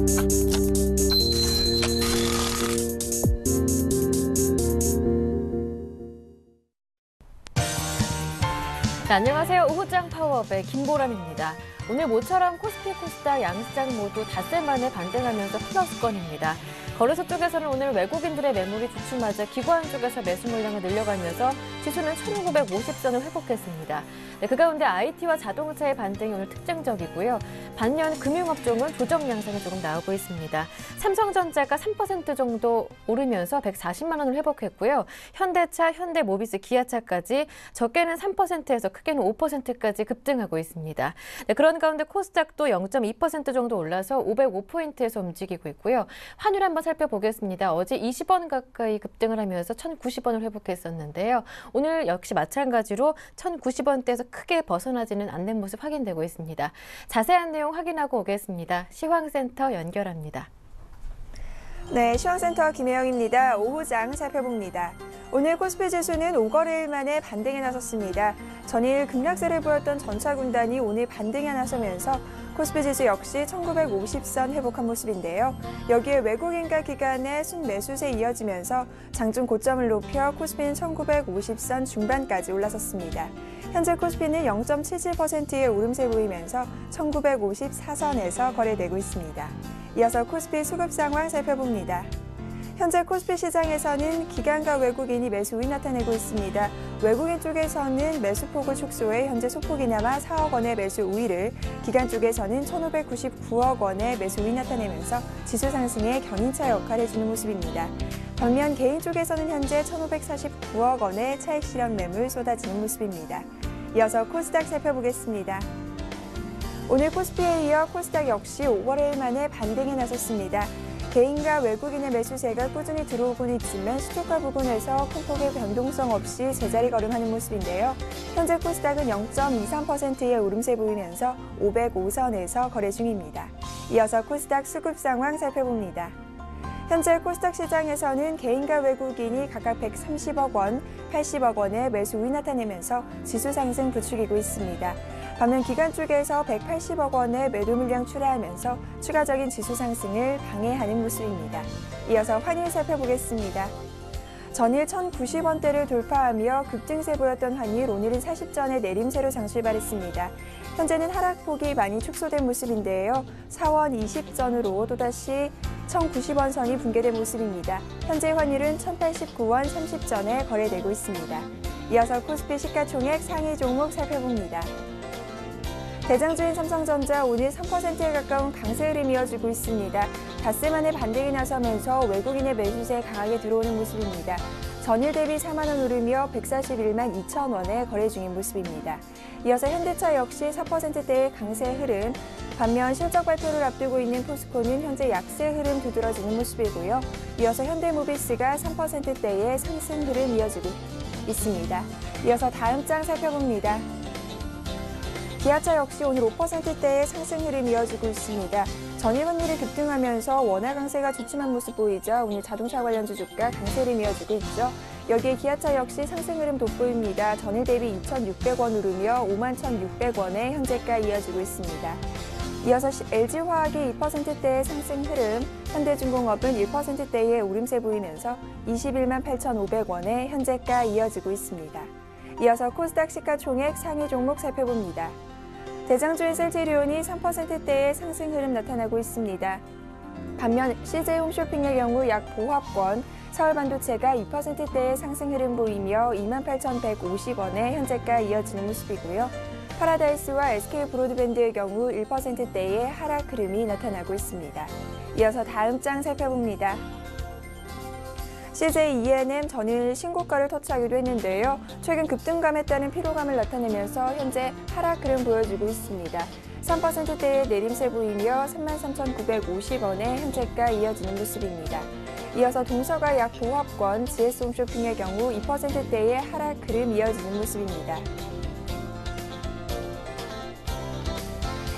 네, 안녕하세요. 오후장 파워업의 김보람입니다. 오늘 모처럼 코스피, 코스닥 양시장 모두 닷새 만에 반등하면서 플러스권입니다. 거래소 쪽에서는 오늘 외국인들의 매물이 주춤하자 기관 쪽에서 매수 물량을 늘려가면서 지수는 1950선을 회복했습니다. 네, 그 가운데 IT와 자동차의 반등이 오늘 특징적이고요. 반면 금융업종은 조정 양상이 조금 나오고 있습니다. 삼성전자가 3% 정도 오르면서 140만 원을 회복했고요. 현대차, 현대모비스, 기아차까지 적게는 3%에서 크게는 5%까지 급등하고 있습니다. 네, 그런 가운데 코스닥도 0.2% 정도 올라서 505포인트에서 움직이고 있고요. 환율 한번 살펴보겠습니다. 어제 20원 가까이 급등을 하면서 1,090원을 회복했었는데요. 오늘 역시 마찬가지로 1,090원대에서 크게 벗어나지는 않는 모습 확인되고 있습니다. 자세한 내용 확인하고 오겠습니다. 시황센터 연결합니다. 네, 시황센터 김혜영입니다. 오후장 살펴봅니다. 오늘 코스피 지수는 5거래일 만에 반등에 나섰습니다. 전일 급락세를 보였던 전차군단이 오늘 반등에 나서면서 코스피 지수 역시 1950선 회복한 모습인데요. 여기에 외국인과 기관의 순매수세 이어지면서 장중 고점을 높여 코스피는 1950선 중반까지 올라섰습니다. 현재 코스피는 0.77%의 오름세 보이면서 1954선에서 거래되고 있습니다. 이어서 코스피 수급 상황 살펴봅니다. 현재 코스피 시장에서는 기관과 외국인이 매수 우위 나타내고 있습니다. 외국인 쪽에서는 매수폭을 축소해 현재 소폭이 남아 4억 원의 매수 우위를, 기관 쪽에서는 1,599억 원의 매수 우위 나타내면서 지수 상승에 견인차 역할을 해주는 모습입니다. 반면 개인 쪽에서는 현재 1,549억 원의 차익 실현 매물 쏟아지는 모습입니다. 이어서 코스닥 살펴보겠습니다. 오늘 코스피에 이어 코스닥 역시 5거래일 만에 반등에 나섰습니다. 개인과 외국인의 매수세가 꾸준히 들어오고는 있지만 시초가 부근에서 큰 폭의 변동성 없이 제자리 걸음하는 모습인데요. 현재 코스닥은 0.23%의 오름세 보이면서 505선에서 거래 중입니다. 이어서 코스닥 수급 상황 살펴봅니다. 현재 코스닥 시장에서는 개인과 외국인이 각각 130억 원, 80억 원의 매수 우위 나타내면서 지수 상승 부추기고 있습니다. 반면 기관 쪽에서 180억 원의 매도 물량 출하하면서 추가적인 지수 상승을 방해하는 모습입니다. 이어서 환율 살펴보겠습니다. 전일 1,090원대를 돌파하며 급등세 보였던 환율, 오늘은 40전의 내림세로 장출발했습니다. 현재는 하락폭이 많이 축소된 모습인데요. 4원 20전으로 또다시 1,090원 선이 붕괴된 모습입니다. 현재 환율은 1,089원 30전에 거래되고 있습니다. 이어서 코스피 시가총액 상위 종목 살펴봅니다. 대장주인 삼성전자 오늘 3%에 가까운 강세 흐름이 이어지고 있습니다. 닷새 만에 반등이 나서면서 외국인의 매수세 강하게 들어오는 모습입니다. 전일 대비 4만 원 오르며 141만 2천 원에 거래 중인 모습입니다. 이어서 현대차 역시 4%대의 강세 흐름, 반면 실적 발표를 앞두고 있는 포스코는 현재 약세 흐름 두드러지는 모습이고요. 이어서 현대모비스가 3%대의 상승 흐름 이어지고 있습니다. 이어서 다음 장 살펴봅니다. 기아차 역시 오늘 5%대의 상승 흐름이 이어지고 있습니다. 전일 환율이 급등하면서 원화 강세가 주춤한 모습 보이자 오늘 자동차 관련주 주가 강세 흐름이 이어지고 있죠. 여기에 기아차 역시 상승 흐름 돋보입니다. 전일 대비 2,600원 오르며 51,600원의 현재가 이어지고 있습니다. 이어서 LG화학이 2%대의 상승 흐름, 현대중공업은 1%대의 오름세 보이면서 21만 8,500원의 현재가 이어지고 있습니다. 이어서 코스닥 시가총액 상위 종목 살펴봅니다. 대장주인 셀트리온이 3%대의 상승 흐름 나타나고 있습니다. 반면 CJ홈쇼핑의 경우 약 보합권, 서울반도체가 2%대의 상승 흐름 보이며 28,150원의 현재가 이어지는 모습이고요. 파라다이스와 SK브로드밴드의 경우 1%대의 하락 흐름이 나타나고 있습니다. 이어서 다음 장 살펴봅니다. CJ E&M 전일 신고가를 터치하기도 했는데요. 최근 급등감에 따른 피로감을 나타내면서 현재 하락 흐름 보여주고 있습니다. 3%대의 내림세 보이며 33,950원의 현재가 이어지는 모습입니다. 이어서 동서가 약 보합권, GS홈쇼핑의 경우 2%대의 하락 흐름 이어지는 모습입니다.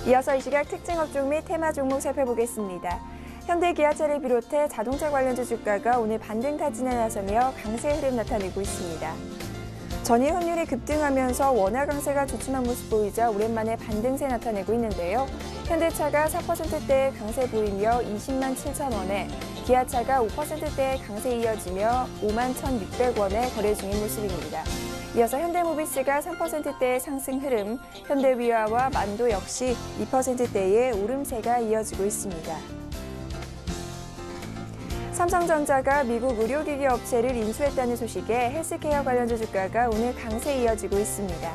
이어서 이 시각 특징 업종 및 테마 종목 살펴보겠습니다. 현대 기아차를 비롯해 자동차 관련주 주가가 오늘 반등 타진에 나서며 강세 흐름 나타내고 있습니다. 전일 환율이 급등하면서 원화 강세가 주춤한 모습 보이자 오랜만에 반등세 나타내고 있는데요. 현대차가 4%대의 강세 보이며 20만 7천 원에, 기아차가 5%대의 강세 이어지며 5만 1,600원에 거래 중인 모습입니다. 이어서 현대모비스가 3%대의 상승 흐름, 현대위아와 만도 역시 2%대의 오름세가 이어지고 있습니다. 삼성전자가 미국 의료기기 업체를 인수했다는 소식에 헬스케어 관련주 주가가 오늘 강세 이어지고 있습니다.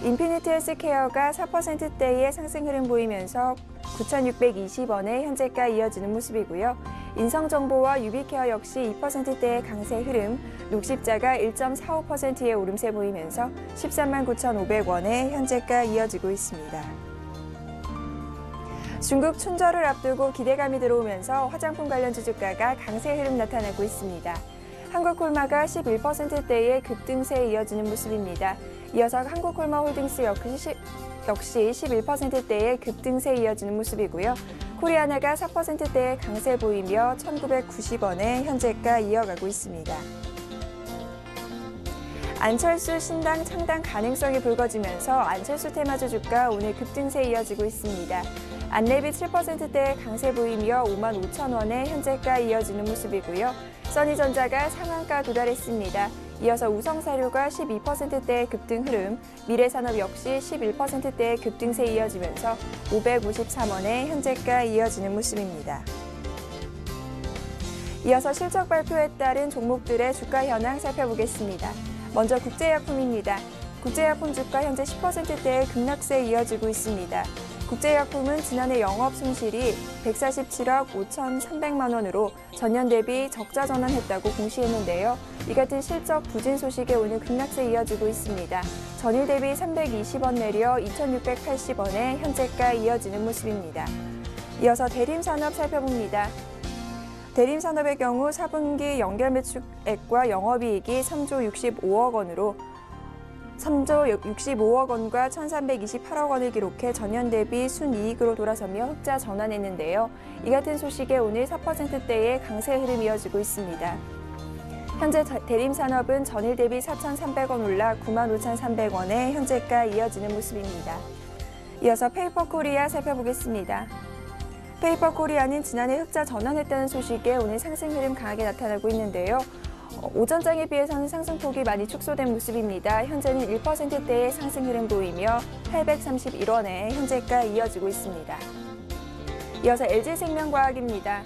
인피니트 헬스케어가 4%대의 상승 흐름 보이면서 9,620원에 현재가 이어지는 모습이고요. 인성정보와 유비케어 역시 2%대의 강세 흐름, 녹십자가 1.45%의 오름세 보이면서 13만 9,500원에 현재가 이어지고 있습니다. 중국 춘절을 앞두고 기대감이 들어오면서 화장품 관련주 주가가 강세 흐름 나타내고 있습니다. 한국콜마가 11%대의 급등세에 이어지는 모습입니다. 이어서 한국콜마홀딩스 역시 11%대의 급등세에 이어지는 모습이고요. 코리아나가 4%대의 강세 보이며 1,990원에 현재가 이어가고 있습니다. 안철수 신당 창당 가능성이 불거지면서 안철수 테마주 주가 오늘 급등세 이어지고 있습니다. 안랩이 7%대의 강세 보이며 5만 5천 원에 현재가 이어지는 모습이고요. 써니전자가 상한가 도달했습니다. 이어서 우성사료가 12%대의 급등 흐름, 미래산업 역시 11%대의 급등세 이어지면서 553원에 현재가 이어지는 모습입니다. 이어서 실적 발표에 따른 종목들의 주가 현황 살펴보겠습니다. 먼저 국제약품입니다. 국제약품 주가 현재 10%대의 급락세에 이어지고 있습니다. 국제약품은 지난해 영업 손실이 147억 5,300만 원으로 전년 대비 적자 전환했다고 공시했는데요. 이 같은 실적 부진 소식에 오늘 급락세 이어지고 있습니다. 전일 대비 320원 내려 2,680원에 현재가 이어지는 모습입니다. 이어서 대림산업 살펴봅니다. 대림산업의 경우 4분기 연결 매출액과 영업이익이 3조 65억 원으로 3조 65억 원과 1,328억 원을 기록해 전년 대비 순이익으로 돌아서며 흑자 전환했는데요. 이 같은 소식에 오늘 4%대의 강세 흐름이 이어지고 있습니다. 현재 대림산업은 전일 대비 4,300원 올라 95,300원에 현재가 이어지는 모습입니다. 이어서 페이퍼코리아 살펴보겠습니다. 페이퍼코리아는 지난해 흑자 전환했다는 소식에 오늘 상승 흐름 강하게 나타나고 있는데요. 오전장에 비해서는 상승폭이 많이 축소된 모습입니다. 현재는 1%대의 상승 흐름 보이며 831원에 현재가 이어지고 있습니다. 이어서 LG생명과학입니다.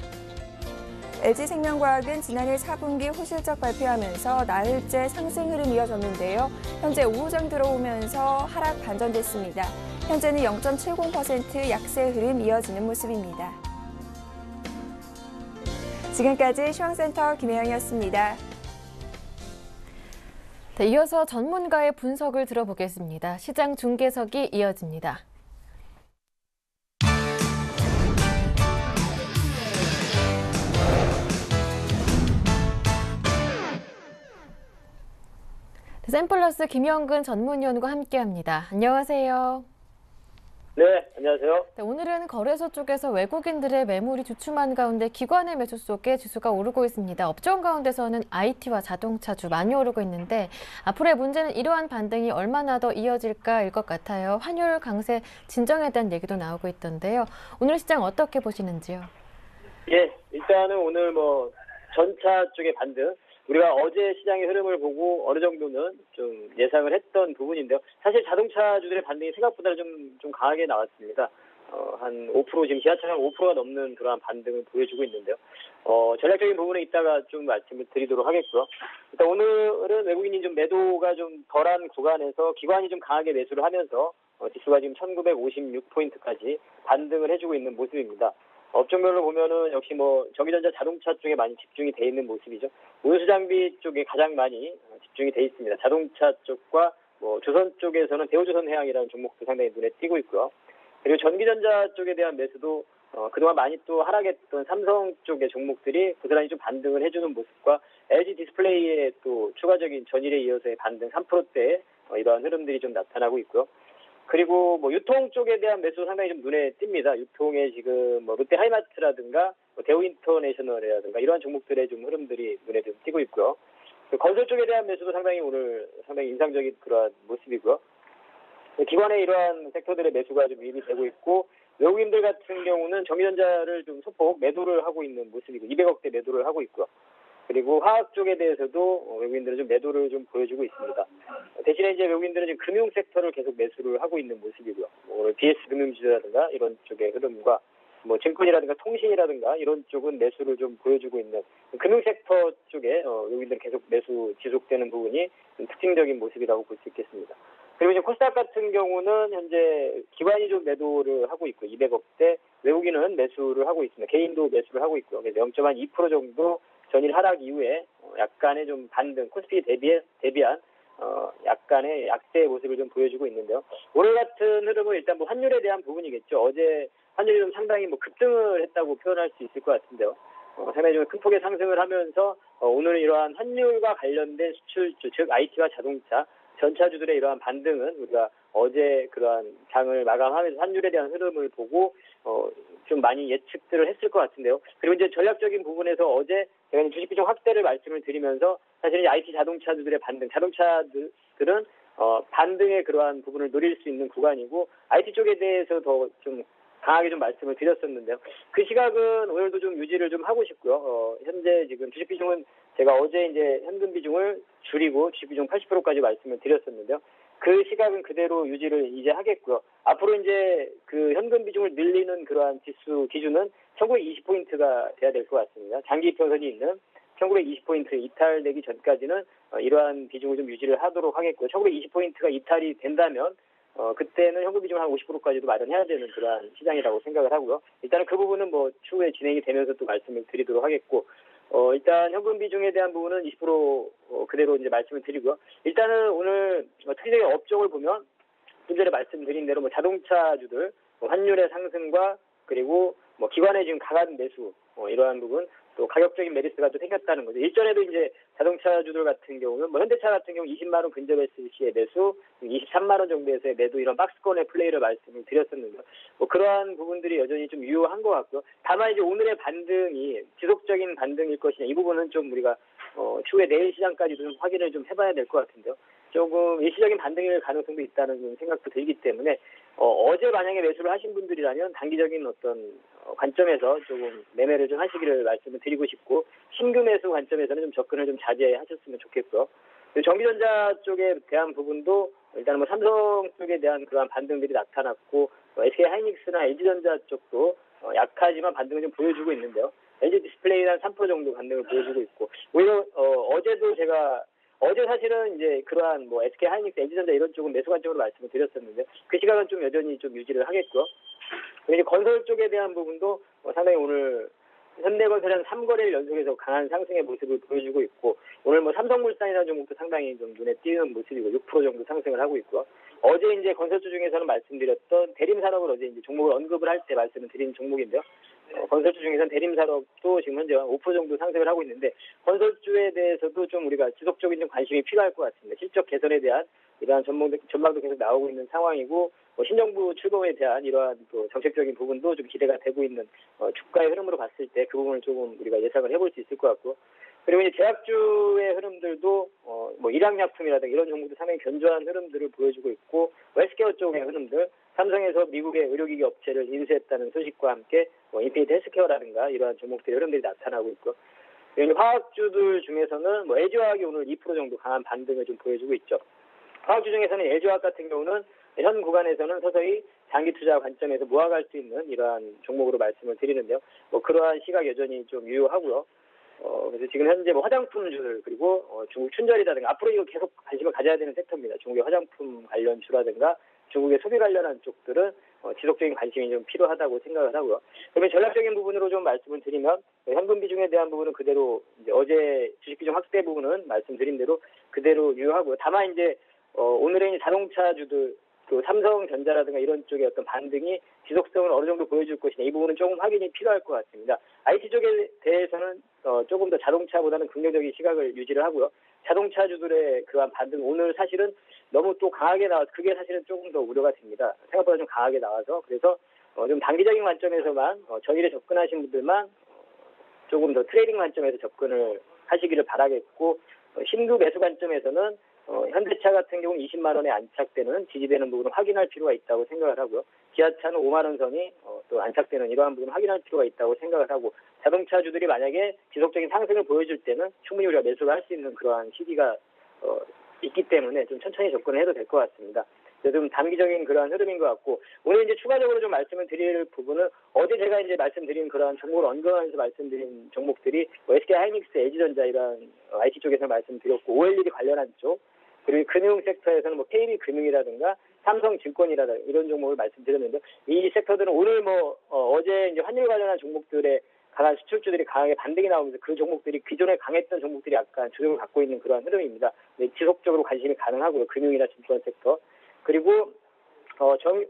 LG생명과학은 지난해 4분기 호실적 발표하면서 나흘째 상승 흐름 이어졌는데요. 현재 오후장 들어오면서 하락 반전됐습니다. 현재는 0.70% 약세 흐름 이어지는 모습입니다. 지금까지 시황센터 김혜영이었습니다. 네, 이어서 전문가의 분석을 들어보겠습니다. 시장 중계석이 이어집니다. 네, 샘플러스 김영근 전문위원과 함께합니다. 안녕하세요. 네, 안녕하세요. 네, 오늘은 거래소 쪽에서 외국인들의 매물이 주춤한 가운데 기관의 매수 속에 지수가 오르고 있습니다. 업종 가운데서는 IT와 자동차주 많이 오르고 있는데 앞으로의 문제는 이러한 반등이 얼마나 더 이어질까일 것 같아요. 환율 강세 진정에 대한 얘기도 나오고 있던데요. 오늘 시장 어떻게 보시는지요? 예, 일단은 오늘 전차 쪽의 반등, 우리가 어제 시장의 흐름을 보고 어느 정도는 좀 예상을 했던 부분인데요. 사실 자동차주들의 반등이 생각보다 좀 강하게 나왔습니다. 한 5% 지금 기아차가 5%가 넘는 그러한 반등을 보여주고 있는데요. 전략적인 부분은 이따가 좀 말씀을 드리도록 하겠고요. 일단 오늘은 외국인이 좀 매도가 좀 덜한 구간에서 기관이 좀 강하게 매수를 하면서 지수가 지금 1956포인트까지 반등을 해주고 있는 모습입니다. 업종별로 보면은 역시 전기전자 자동차 쪽에 많이 집중이 돼 있는 모습이죠. 운수장비 쪽에 가장 많이 집중이 돼 있습니다. 자동차 쪽과 조선 쪽에서는 대우조선해양이라는 종목도 상당히 눈에 띄고 있고요. 그리고 전기전자 쪽에 대한 매수도 그동안 많이 또 하락했던 삼성 쪽의 종목들이 고스란히 좀 반등을 해주는 모습과 LG 디스플레이의 또 추가적인 전일에 이어서의 반등 3%대 이러한 흐름들이 좀 나타나고 있고요. 그리고 유통 쪽에 대한 매수 상당히 좀 눈에 띕니다. 유통에 지금 롯데 하이마트라든가 대우인터내셔널이라든가 이러한 종목들의 좀 흐름들이 눈에 좀 띄고 있고요. 건설 쪽에 대한 매수도 상당히 인상적인 그러한 모습이고요. 기관의 이러한 섹터들의 매수가 좀 유입이 되고 있고, 외국인들 같은 경우는 전기전자를 좀 소폭 매도를 하고 있는 모습이고, 200억대 매도를 하고 있고요. 그리고 화학 쪽에 대해서도 외국인들은 좀 매도를 좀 보여주고 있습니다. 대신에 이제 외국인들은 지금 금융 섹터를 계속 매수를 하고 있는 모습이고요. BS 금융지주라든가 이런 쪽의 흐름과 뭐 증권이라든가 통신이라든가 이런 쪽은 매수를 좀 보여주고 있는 금융 섹터 쪽에 외국인들은 계속 매수 지속되는 부분이 좀 특징적인 모습이라고 볼 수 있겠습니다. 그리고 이제 코스닥 같은 경우는 현재 기관이 좀 매도를 하고 있고 200억대, 외국인은 매수를 하고 있습니다. 개인도 매수를 하고 있고요. 그래서 0.2% 정도 전일 하락 이후에 약간의 좀 반등, 코스피 대비한 약간의 약세의 모습을 좀 보여주고 있는데요. 오늘 같은 흐름은 일단 뭐 환율에 대한 부분이겠죠. 어제 환율이 좀 상당히 뭐 급등을 했다고 표현할 수 있을 것 같은데요. 상당히 좀 큰 폭의 상승을 하면서 오늘 이러한 환율과 관련된 수출주, 즉 IT와 자동차, 전차주들의 이러한 반등은 우리가 어제 그러한 장을 마감하면서 환율에 대한 흐름을 보고 좀 많이 예측들을 했을 것 같은데요. 그리고 이제 전략적인 부분에서 어제 제가 주식 비중 확대를 말씀을 드리면서 사실 IT 자동차주들의 반등, 자동차들은 반등의 그러한 부분을 노릴 수 있는 구간이고 IT 쪽에 대해서 더 좀 강하게 좀 말씀을 드렸었는데요. 그 시각은 오늘도 좀 유지를 좀 하고 싶고요. 현재 지금 주식 비중은 제가 어제 이제 현금 비중을 줄이고 주식 비중 80%까지 말씀을 드렸었는데요. 그 시각은 그대로 유지를 이제 하겠고요. 앞으로 이제 그 현금 비중을 늘리는 그러한 지수 기준은 1920포인트가 돼야 될 것 같습니다. 장기 평선이 있는 1920포인트 이탈되기 전까지는 이러한 비중을 좀 유지를 하도록 하겠고요. 1920포인트가 이탈이 된다면 그때는 현금 비중 한 50%까지도 마련해야 되는 그러한 시장이라고 생각을 하고요. 일단은 그 부분은 뭐 추후에 진행이 되면서 또 말씀을 드리도록 하겠고, 일단 현금 비중에 대한 부분은 20% 그대로 이제 말씀을 드리고요. 일단은 오늘 특징적인 업종을 보면 좀 전에 말씀드린 대로 뭐 자동차주들 환율의 상승과 그리고 뭐 기관의 지금 강한 매수 이러한 부분, 또 가격적인 메리트가 또 생겼다는 거죠. 일전에도 이제 자동차주들 같은 경우는 뭐 현대차 같은 경우 20만 원 근접했을 시에 매수, 23만 원 정도에서의 매도 이런 박스권의 플레이를 말씀을 드렸었는데 뭐 그러한 부분들이 여전히 좀 유효한 것 같고요. 다만 이제 오늘의 반등이 지속적인 반등일 것이냐 이 부분은 좀 우리가 추후에 내일 시장까지도 좀 확인을 좀 해봐야 될 것 같은데요. 조금 일시적인 반등일 가능성도 있다는 생각도 들기 때문에 어제 만약에 매수를 하신 분들이라면 단기적인 어떤 관점에서 조금 매매를 좀 하시기를 말씀을 드리고 싶고, 신규 매수 관점에서는 좀 접근을 좀 자제하셨으면 좋겠고요. 전기전자 쪽에 대한 부분도 일단 뭐 삼성 쪽에 대한 그러한 반등들이 나타났고, SK 하이닉스나 LG전자 쪽도 약하지만 반등을 좀 보여주고 있는데요. LG 디스플레이는 한 3% 정도 반등을 보여주고 있고, 오히려 어제도 제가 어제 사실은 이제 그러한 뭐 SK 하이닉스, LG전자 이런 쪽은 매수 관점으로 말씀을 드렸었는데 그 시각은 좀 여전히 좀 유지를 하겠고요. 그리고 건설 쪽에 대한 부분도 상당히 오늘 현대건설이 한 3거래일 연속해서 강한 상승의 모습을 보여주고 있고, 오늘 뭐 삼성물산이라는 종목도 상당히 좀 눈에 띄는 모습이고 6% 정도 상승을 하고 있고요. 어제 이제 건설주 중에서는 말씀드렸던 대림산업을 어제 이제 종목을 언급을 할 때 말씀을 드린 종목인데요. 건설주 중에서는 대림산업도 지금 현재 5% 정도 상승을 하고 있는데, 건설주에 대해서도 좀 우리가 지속적인 좀 관심이 필요할 것 같습니다. 실적 개선에 대한 이러한 전망도 계속 나오고 있는 상황이고, 신정부 출범에 대한 이러한 또 정책적인 부분도 좀 기대가 되고 있는 주가의 흐름으로 봤을 때 그 부분을 조금 우리가 예상을 해볼 수 있을 것 같고, 그리고 이제 제약주의 흐름들도 뭐 일양약품이라든가 이런 종목도 상당히 견조한 흐름들을 보여주고 있고, 헬스케어 쪽의 흐름들, 삼성에서 미국의 의료기기 업체를 인수했다는 소식과 함께 인피니트 헬스케어라든가 이러한 종목들의 흐름들이 나타나고 있고, 그리고 화학주들 중에서는 뭐 LG화학이 오늘 2% 정도 강한 반등을 좀 보여주고 있죠. 화학주 중에서는 LG화학 같은 경우는 현 구간에서는 서서히 장기 투자 관점에서 모아갈 수 있는 이러한 종목으로 말씀을 드리는데요. 뭐 그러한 시각 여전히 좀 유효하고요. 그래서 지금 현재 뭐 화장품주들 그리고 중국 춘절이라든가 앞으로 이거 계속 관심을 가져야 되는 섹터입니다. 중국의 화장품 관련주라든가 중국의 소비 관련한 쪽들은 지속적인 관심이 좀 필요하다고 생각을 하고요. 그러면 전략적인 부분으로 좀 말씀을 드리면 현금 비중에 대한 부분은 그대로 이제 어제 주식 비중 확대 부분은 말씀드린 대로 그대로 유효하고요. 다만 이제 오늘의 자동차주들 또 삼성전자라든가 이런 쪽의 어떤 반등이 지속성을 어느 정도 보여줄 것이냐 이 부분은 조금 확인이 필요할 것 같습니다. IT 쪽에 대해서는 조금 더 자동차보다는 긍정적인 시각을 유지를 하고요. 자동차주들의 그러한 반등 오늘 사실은 너무 또 강하게 나와서 그게 사실은 조금 더 우려가 됩니다. 생각보다 좀 강하게 나와서 그래서 좀 단기적인 관점에서만 전일에 접근하신 분들만 조금 더 트레이딩 관점에서 접근을 하시기를 바라겠고, 신규 매수 관점에서는 현대차 같은 경우 20만 원에 안착되는 지지되는 부분을 확인할 필요가 있다고 생각을 하고요. 기아차는 5만 원 선이 또 안착되는 이러한 부분을 확인할 필요가 있다고 생각을 하고 자동차주들이 만약에 지속적인 상승을 보여줄 때는 충분히 우리가 매수를 할 수 있는 그러한 시기가 있기 때문에 좀 천천히 접근을 해도 될 것 같습니다. 좀 단기적인 그러한 흐름인 것 같고 오늘 이제 추가적으로 좀 말씀을 드릴 부분은 어제 제가 이제 말씀드린 그러한 종목을 언급하면서 말씀드린 종목들이 SK 하이닉스, LG전자 이런 IT 쪽에서 말씀드렸고 OLED 관련한 쪽 그리고 금융 섹터에서는 뭐 KB금융이라든가 삼성증권이라든가 이런 종목을 말씀드렸는데 이 섹터들은 오늘 어제 이제 환율 관련한 종목들의 강한 수출주들이 강하게 반등이 나오면서 그 종목들이 기존에 강했던 종목들이 약간 주력을 갖고 있는 그러한 흐름입니다. 네, 지속적으로 관심이 가능하고요. 금융이나 증권 섹터. 그리고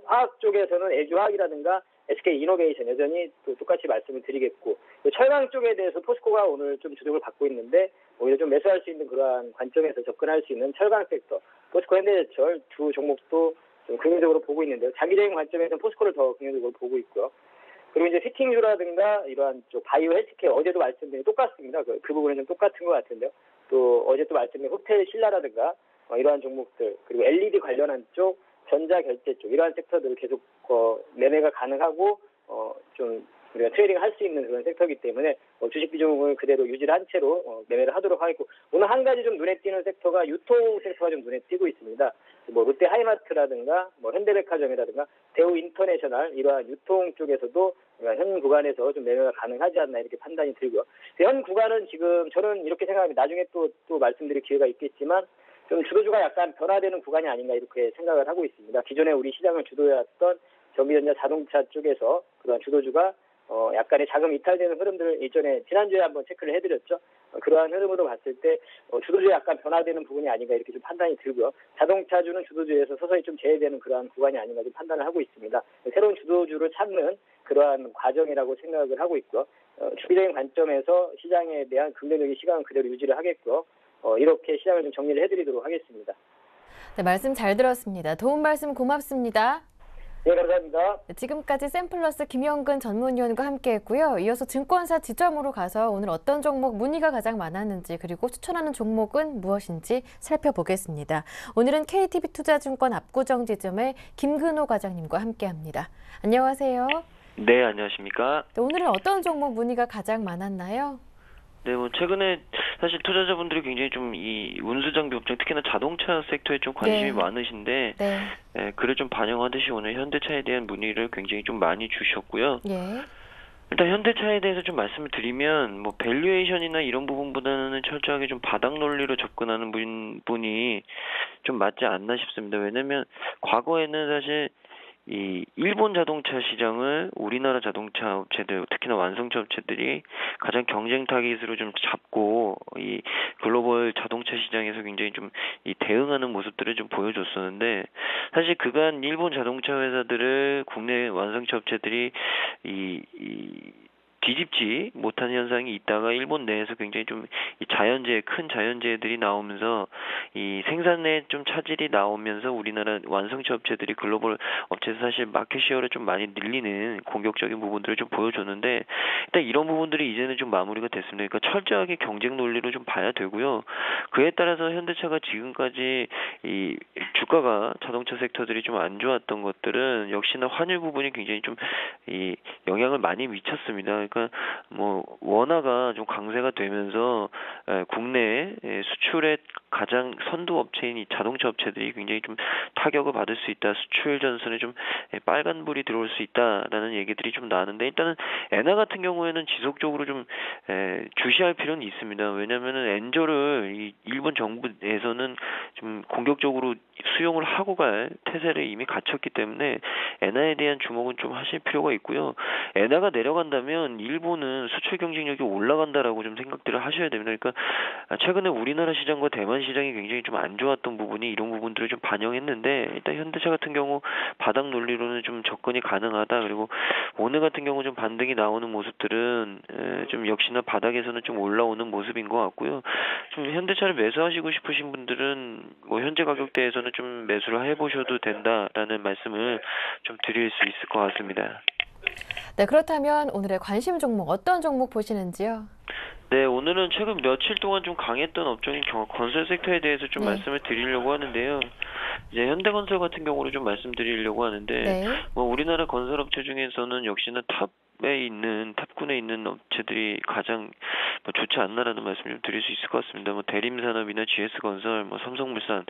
화학 쪽에서는 LG화학이라든가 SK이노베이션 여전히 또 똑같이 말씀을 드리겠고 철강 쪽에 대해서 포스코가 오늘 좀 주력을 받고 있는데 오히려 좀 매수할 수 있는 그러한 관점에서 접근할 수 있는 철강 섹터 포스코 현대제철 두 종목도 좀 긍정적으로 보고 있는데요. 장기적인 관점에서는 포스코를 더 긍정적으로 보고 있고요. 그리고 이제 피팅주라든가 이러한 쪽 바이오 헬스케어 어제도 말씀드린 똑같습니다. 그 부분은 좀 똑같은 것 같은데요. 또 어제 또 말씀드린 호텔 신라라든가 이러한 종목들 그리고 LED 관련한 쪽 전자결제 쪽 이러한 섹터들을 계속 매매가 가능하고 좀 우리가 트레이딩 할 수 있는 그런 섹터이기 때문에 주식 비중을 그대로 유지를 한 채로 매매를 하도록 하겠고 오늘 한 가지 좀 눈에 띄는 섹터가 유통 섹터가 좀 눈에 띄고 있습니다. 롯데 하이마트라든가 현대백화점이라든가 대우 인터내셔널 이러한 유통 쪽에서도 현 구간에서 좀 매매가 가능하지 않나 이렇게 판단이 들고요. 현 구간은 지금 저는 이렇게 생각합니다. 나중에 또 말씀드릴 기회가 있겠지만 좀 주도주가 약간 변화되는 구간이 아닌가 이렇게 생각을 하고 있습니다. 기존에 우리 시장을 주도해왔던 전기전자 자동차 쪽에서 그런 주도주가 약간의 자금 이탈되는 흐름들을 이전에 지난주에 한번 체크를 해드렸죠. 그러한 흐름으로 봤을 때 주도주에 약간 변화되는 부분이 아닌가 이렇게 좀 판단이 들고요. 자동차주는 주도주에서 서서히 좀 제외되는 그러한 구간이 아닌가 좀 판단을 하고 있습니다. 새로운 주도주를 찾는 그러한 과정이라고 생각을 하고 있고요. 주기적인 관점에서 시장에 대한 긍정적인 시각은 그대로 유지를 하겠고요. 이렇게 시장을 좀 정리를 해드리도록 하겠습니다. 네, 말씀 잘 들었습니다. 도움 말씀 고맙습니다. 네, 감사합니다. 지금까지 샘플러스 김영근 전문위원과 함께했고요. 이어서 증권사 지점으로 가서 오늘 어떤 종목 문의가 가장 많았는지 그리고 추천하는 종목은 무엇인지 살펴보겠습니다. 오늘은 KTB투자증권 압구정 지점의 김근호 과장님과 함께합니다. 안녕하세요. 네, 안녕하십니까. 네, 오늘은 어떤 종목 문의가 가장 많았나요? 네, 최근에 사실 투자자분들이 굉장히 좀 이 운수장비 업종, 특히나 자동차 섹터에 좀 관심이 많으신데, 그를 좀 반영하듯이 오늘 현대차에 대한 문의를 굉장히 좀 많이 주셨고요. 일단 현대차에 대해서 좀 말씀을 드리면, 밸류에이션이나 이런 부분보다는 철저하게 좀 바닥 논리로 접근하는 분이 좀 맞지 않나 싶습니다. 왜냐면 과거에는 사실 이 일본 자동차 시장을 우리나라 자동차 업체들, 특히나 완성차 업체들이 가장 경쟁 타깃으로 좀 잡고 이 글로벌 자동차 시장에서 굉장히 좀 이 대응하는 모습들을 좀 보여줬었는데 사실 그간 일본 자동차 회사들을 국내 완성차 업체들이 뒤집지 못하는 현상이 있다가 일본 내에서 굉장히 좀 이 큰 자연재해들이 나오면서 이 생산에 좀 차질이 나오면서 우리나라 완성차 업체들이 글로벌 업체에서 사실 마켓시어를 좀 많이 늘리는 공격적인 부분들을 좀 보여줬는데 일단 이런 부분들이 이제는 좀 마무리가 됐습니다. 그러니까 철저하게 경쟁 논리로 좀 봐야 되고요. 그에 따라서 현대차가 지금까지 이 주가가 자동차 섹터들이 좀 안 좋았던 것들은 역시나 환율 부분이 굉장히 좀 이 영향을 많이 미쳤습니다. 그러니까 원화가 좀 강세가 되면서 국내 수출의 가장 선두 업체인 이 자동차 업체들이 굉장히 좀 타격을 받을 수 있다. 수출 전선에 좀 빨간불이 들어올 수 있다라는 얘기들이 좀 나왔는데 일단은 엔화 같은 경우에는 지속적으로 좀 주시할 필요는 있습니다. 왜냐하면은 엔저를 이 일본 정부에서는 좀 공격적으로 수용을 하고 갈 태세를 이미 갖췄기 때문에 엔화에 대한 주목은 좀 하실 필요가 있고요. 엔화가 내려간다면 일본은 수출 경쟁력이 올라간다라고 좀 생각들을 하셔야 됩니다. 그러니까 최근에 우리나라 시장과 대만 시장이 굉장히 좀 안 좋았던 부분이 이런 부분들을 좀 반영했는데 일단 현대차 같은 경우 바닥 논리로는 좀 접근이 가능하다. 그리고 오늘 같은 경우 좀 반등이 나오는 모습들은 좀 역시나 바닥에서는 좀 올라오는 모습인 것 같고요. 좀 현대차를 매수하시고 싶으신 분들은 현재 가격대에서는 좀 매수를 해보셔도 된다라는 말씀을 좀 드릴 수 있을 것 같습니다. 네, 그렇다면 오늘의 관심 종목 어떤 종목 보시는지요? 네, 오늘은 최근 며칠 동안 좀 강했던 업종인 건설 섹터에 대해서 좀 네. 말씀을 드리려고 하는데요. 이제 현대건설 같은 경우를 좀 말씀드리려고 하는데, 네. 뭐 우리나라 건설업체 중에서는 역시나 탑군에 있는 업체들이 가장 뭐 좋지 않나라는 말씀 좀 드릴 수 있을 것 같습니다. 뭐 대림산업이나 GS건설, 뭐 삼성물산,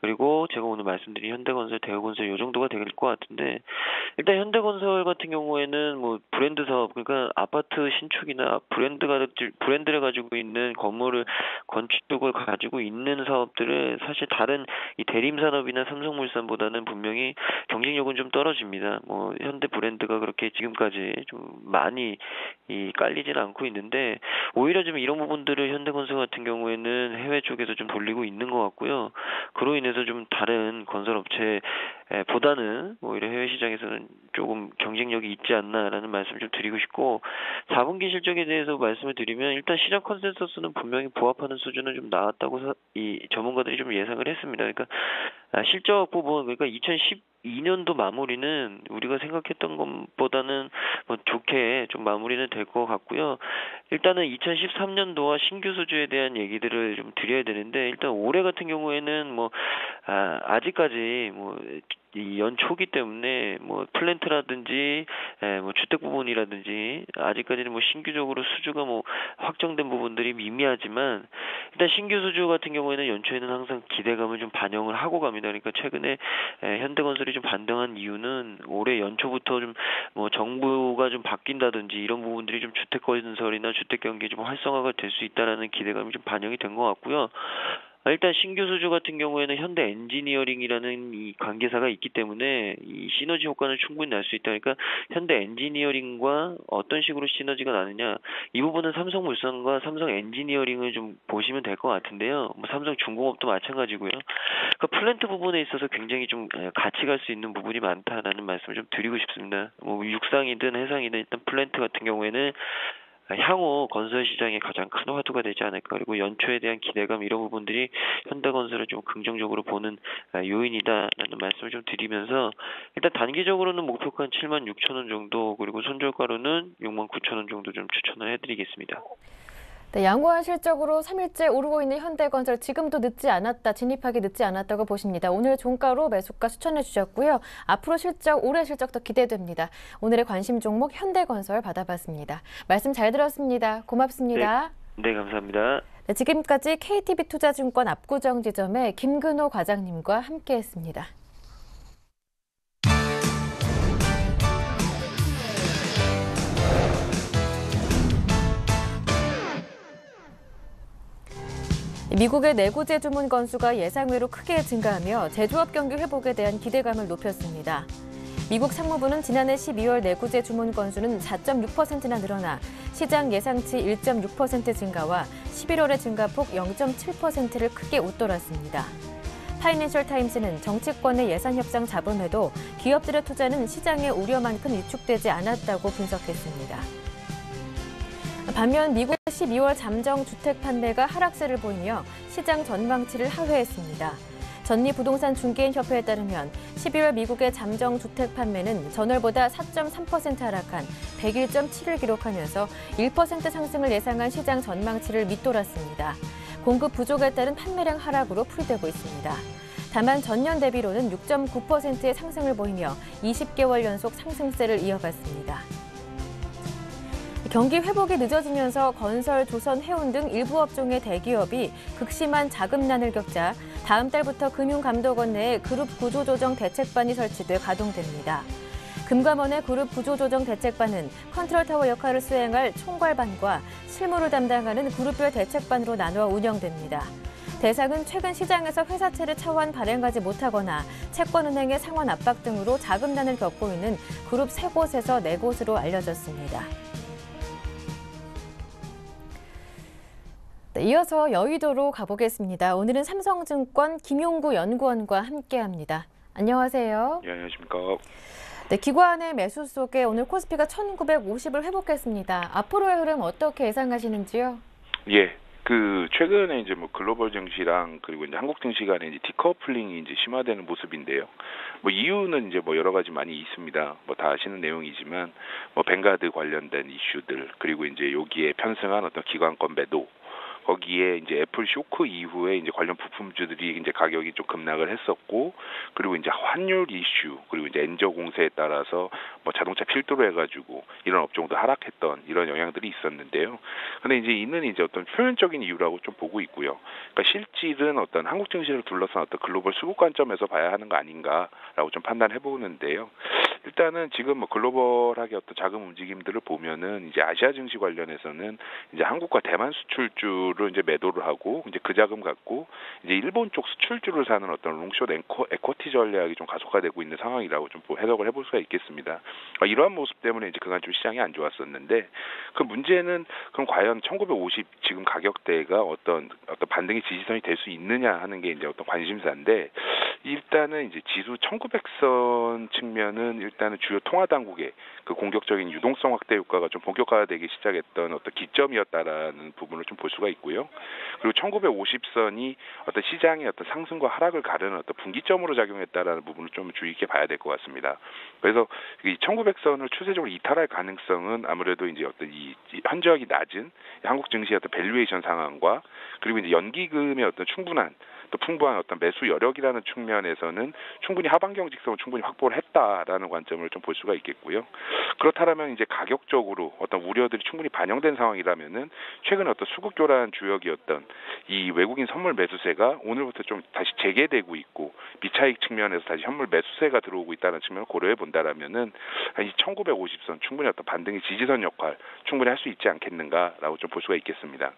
그리고 제가 오늘 말씀드린 현대건설, 대우건설 이 정도가 될 것 같은데, 일단 현대건설 같은 경우에는 뭐 브랜드 사업, 그러니까 아파트 신축이나 브랜드를 가지고 있는 건물을 건축을 가지고 있는 사업들은 사실 다른 이 대림산업이나 삼성물산보다는 분명히 경쟁력은 좀 떨어집니다. 뭐 현대 브랜드가 그렇게 지금까지 좀 많이 깔리지는 않고 있는데, 오히려 좀 이런 부분들을 현대건설 같은 경우에는 해외 쪽에서 좀 돌리고 있는 것 같고요. 그로 인해서 좀 다른 건설업체 보다는 오히려 해외 시장에서는 조금 경쟁력이 있지 않나라는 말씀을 좀 드리고 싶고, 4분기 실적에 대해서 말씀을 드리면 일단 시장 컨센서스는 분명히 부합하는 수준은 좀 나왔다고 이 전문가들이 좀 예상을 했습니다. 그러니까 실적 부분, 그러니까 2012년도 마무리는 우리가 생각했던 것보다는 뭐 좋게 좀 마무리는 될 것 같고요. 일단은 2013년도와 신규 수주에 대한 얘기들을 좀 드려야 되는데, 일단 올해 같은 경우에는 뭐 아직까지 뭐 이 연초기 때문에 뭐 플랜트라든지 뭐 주택 부분이라든지 아직까지는 뭐 신규적으로 수주가 뭐 확정된 부분들이 미미하지만, 일단 신규 수주 같은 경우에는 연초에는 항상 기대감을 좀 반영을 하고 갑니다. 그러니까 최근에 현대건설이 좀 반등한 이유는 올해 연초부터 좀 뭐 정부가 좀 바뀐다든지 이런 부분들이 좀 주택 건설이나 주택 경기 좀 활성화가 될 수 있다라는 기대감이 좀 반영이 된 것 같고요. 일단 신규 수주 같은 경우에는 현대 엔지니어링이라는 이 관계사가 있기 때문에 이 시너지 효과는 충분히 날 수 있다. 그러니까 현대 엔지니어링과 어떤 식으로 시너지가 나느냐, 이 부분은 삼성물산과 삼성 엔지니어링을 좀 보시면 될 것 같은데요. 뭐 삼성중공업도 마찬가지고요. 그러니까 플랜트 부분에 있어서 굉장히 좀 같이 갈 수 있는 부분이 많다라는 말씀을 좀 드리고 싶습니다. 뭐 육상이든 해상이든 일단 플랜트 같은 경우에는 향후 건설 시장에 가장 큰 화두가 되지 않을까. 그리고 연초에 대한 기대감, 이런 부분들이 현대건설을 좀 긍정적으로 보는 요인이다라는 말씀을 좀 드리면서, 일단 단기적으로는 목표가 한 76,000원 정도, 그리고 손절가로는 69,000원 정도 좀 추천을 해드리겠습니다. 네, 양호한 실적으로 3일째 오르고 있는 현대건설, 지금도 늦지 않았다, 진입하기 늦지 않았다고 보십니다. 오늘 종가로 매수가 추천해 주셨고요. 앞으로 실적, 올해 실적도 기대됩니다. 오늘의 관심 종목 현대건설 받아봤습니다. 말씀 잘 들었습니다. 고맙습니다. 네, 감사합니다. 네, 지금까지 KTB투자증권 압구정 지점의 김근호 과장님과 함께했습니다. 미국의 내구재 주문 건수가 예상외로 크게 증가하며 제조업 경기 회복에 대한 기대감을 높였습니다. 미국 상무부는 지난해 12월 내구재 주문 건수는 4.6%나 늘어나 시장 예상치 1.6% 증가와 11월의 증가폭 0.7%를 크게 웃돌았습니다. 파이낸셜 타임스는 정치권의 예산 협상 잡음에도 기업들의 투자는 시장의 우려만큼 위축되지 않았다고 분석했습니다. 반면 미국의 12월 잠정 주택 판매가 하락세를 보이며 시장 전망치를 하회했습니다. 전리부동산 중개인협회에 따르면 12월 미국의 잠정 주택 판매는 전월보다 4.3% 하락한 101.7을 기록하면서 1% 상승을 예상한 시장 전망치를 밑돌았습니다. 공급 부족에 따른 판매량 하락으로 풀이되고 있습니다. 다만 전년 대비로는 6.9%의 상승을 보이며 20개월 연속 상승세를 이어갔습니다. 경기 회복이 늦어지면서 건설, 조선, 해운 등 일부 업종의 대기업이 극심한 자금난을 겪자 다음 달부터 금융감독원 내에 그룹 구조조정 대책반이 설치돼 가동됩니다. 금감원의 그룹 구조조정 대책반은 컨트롤타워 역할을 수행할 총괄반과 실무를 담당하는 그룹별 대책반으로 나누어 운영됩니다. 대상은 최근 시장에서 회사채를 차원 발행하지 못하거나 채권은행의 상환 압박 등으로 자금난을 겪고 있는 그룹 3곳에서 4곳으로 알려졌습니다. 네, 이어서 여의도로 가보겠습니다. 오늘은 삼성증권 김용구 연구원과 함께합니다. 안녕하세요. 예, 안녕하십니까. 네, 기관의 매수 속에 오늘 코스피가 1950을 회복했습니다. 앞으로의 흐름 어떻게 예상하시는지요? 예, 최근에 이제 뭐 글로벌 증시랑 그리고 이제 한국 증시 간에 이제 디커플링이 이제 심화되는 모습인데요. 뭐 이유는 이제 뭐 여러 가지 많이 있습니다. 뭐 다 아시는 내용이지만 뭐 뱅가드 관련된 이슈들 그리고 이제 여기에 편승한 어떤 기관권 매도 거기에 이제 애플 쇼크 이후에 이제 관련 부품주들이 이제 가격이 좀 급락을 했었고, 그리고 이제 환율 이슈, 그리고 이제 엔저 공세에 따라서 뭐 자동차 필두로 해가지고 이런 업종도 하락했던 이런 영향들이 있었는데요. 근데 이제 이는 이제 어떤 표면적인 이유라고 좀 보고 있고요. 그러니까 실질은 어떤 한국 증시를 둘러싼 어떤 글로벌 수급 관점에서 봐야 하는 거 아닌가라고 좀 판단해 보는데요. 일단은 지금 뭐 글로벌하게 어떤 자금 움직임들을 보면은 이제 아시아 증시 관련해서는 이제 한국과 대만 수출주를 이제 매도를 하고 이제 그 자금 갖고 이제 일본 쪽 수출주를 사는 어떤 롱숏 에쿼티 전략이 좀 가속화되고 있는 상황이라고 좀 해석을 해볼 수가 있겠습니다. 이러한 모습 때문에 이제 그간 좀 시장이 안 좋았었는데 그 문제는 그럼 과연 1950 지금 가격대가 어떤 반등의 지지선이 될 수 있느냐 하는 게 이제 어떤 관심사인데 일단은 이제 지수 1900선 측면은 일단은 주요 통화 당국의 그 공격적인 유동성 확대 효과가 좀 본격화되기 시작했던 어떤 기점이었다라는 부분을 좀 볼 수가 있고요. 그리고 1950선이 어떤 시장의 어떤 상승과 하락을 가르는 어떤 분기점으로 작용했다라는 부분을 좀 주의 깊게 봐야 될 것 같습니다. 그래서 이 1900선을 추세적으로 이탈할 가능성은 아무래도 이제 어떤 이 현저하게 낮은 한국 증시의 어떤 밸류에이션 상황과 그리고 이제 연기금의 어떤 충분한 또 풍부한 어떤 매수 여력이라는 측면에서는 충분히 하방 경직성을 충분히 확보를 했다라는 관점을 좀 볼 수가 있겠고요. 그렇다면 이제 가격적으로 어떤 우려들이 충분히 반영된 상황이라면은 최근에 어떤 수급 교란 주역이었던 이 외국인 선물 매수세가 오늘부터 좀 다시 재개되고 있고 미차익 측면에서 다시 현물 매수세가 들어오고 있다는 측면을 고려해 본다라면은 이 1950선 충분히 어떤 반등의 지지선 역할 충분히 할 수 있지 않겠는가라고 좀 볼 수가 있겠습니다.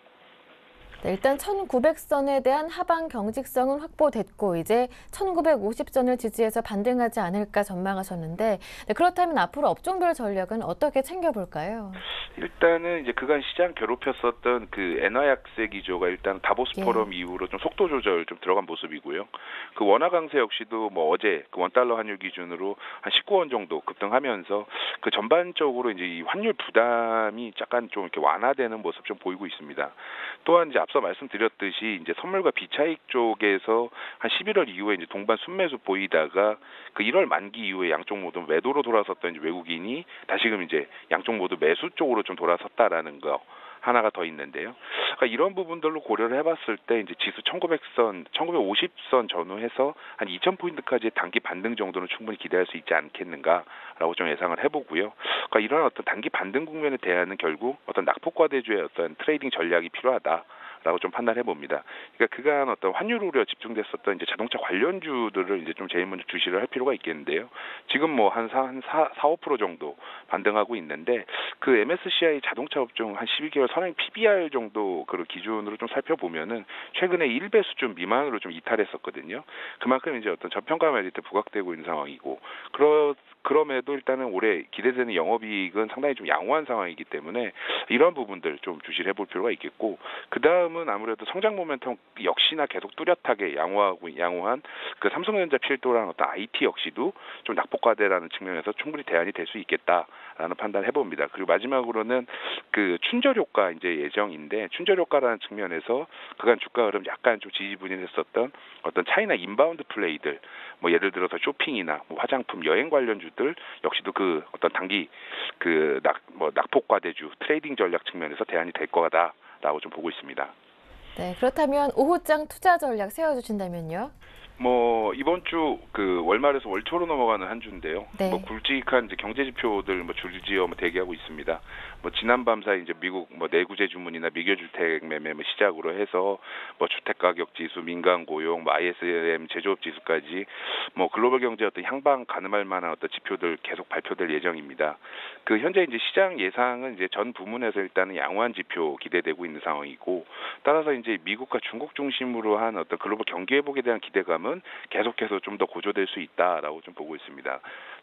네, 일단 1900선에 대한 하방 경직성은 확보됐고 이제 1950선을 지지해서 반등하지 않을까 전망하셨는데 네, 그렇다면 앞으로 업종별 전략은 어떻게 챙겨볼까요? 일단은 이제 그간 시장 괴롭혔었던 그 엔화 약세 기조가 일단 다보스 포럼 이후로 좀 속도 조절 좀 들어간 모습이고요. 그 원화 강세 역시도 뭐 어제 그 원달러 환율 기준으로 한 19원 정도 급등하면서 그 전반적으로 이제 이 환율 부담이 약간 좀 이렇게 완화되는 모습 좀 보이고 있습니다. 또한 이제 앞서 말씀드렸듯이 이제 선물과 비차익 쪽에서 한 11월 이후에 이제 동반 순매수 보이다가 그 1월 만기 이후에 양쪽 모두 매도로 돌아섰던 이제 외국인이 다시금 이제 양쪽 모두 매수 쪽으로 좀 돌아섰다라는 거 하나가 더 있는데요. 그러니까 이런 부분들로 고려를 해봤을 때 이제 지수 1900선, 1950선 전후해서 한 2000포인트까지의 단기 반등 정도는 충분히 기대할 수 있지 않겠는가라고 좀 예상을 해보고요. 그러니까 이런 어떤 단기 반등 국면에 대한 결국 어떤 낙폭과대주의 어떤 트레이딩 전략이 필요하다. 라고 좀 판단해 봅니다. 그러니까 그간 어떤 환율 우려 집중됐었던 이제 자동차 관련주들을 이제 좀 제일 먼저 주시를 할 필요가 있겠는데요. 지금 뭐 한 4-5% 정도 반등하고 있는데 그 MSCI 자동차 업종 한 12개월 선행 PBR 정도 그 기준으로 좀 살펴보면은 최근에 1배 수준 미만으로 좀 이탈했었거든요. 그만큼 이제 어떤 저평가 메리트 부각되고 있는 상황이고 그럼에도 일단은 올해 기대되는 영업이익은 상당히 좀 양호한 상황이기 때문에 이런 부분들 좀 주시를 해볼 필요가 있겠고 그 다음은 아무래도 성장 모멘텀 역시나 계속 뚜렷하게 양호한 그 삼성전자 필두라는 어떤 IT 역시도 좀 낙폭과대라는 측면에서 충분히 대안이 될 수 있겠다라는 판단을 해봅니다. 그리고 마지막으로는 그 춘절 효과 이제 예정인데 춘절 효과라는 측면에서 그간 주가 흐름 약간 좀 지지부진했었던 어떤 차이나 인바운드 플레이들 뭐 예를 들어서 쇼핑이나 뭐 화장품 여행 관련주들 역시도 그 어떤 단기 그 낙폭과대주 트레이딩 전략 측면에서 대안이 될 거다라고 좀 보고 있습니다. 네, 그렇다면 오후장 투자 전략 세워주신다면요? 뭐 이번 주 그 월말에서 월초로 넘어가는 한 주인데요. 네. 뭐 굵직한 이제 경제 지표들 뭐 줄지어 뭐 대기하고 있습니다. 뭐 지난 밤 사이 이제 미국 뭐 내구재 주문이나 미겨 주택 매매 뭐 시작으로 해서 뭐 주택 가격 지수, 민간 고용, 뭐 ISM 제조업 지수까지 뭐 글로벌 경제 어떤 향방 가늠할 만한 어떤 지표들 계속 발표될 예정입니다. 그 현재 이제 시장 예상은 이제 전 부문에서 일단은 양호한 지표 기대되고 있는 상황이고 따라서 이제 미국과 중국 중심으로 한 어떤 글로벌 경기 회복에 대한 기대감은 계속해서 좀 더 고조될 수 있다라고 좀 보고 있습니다.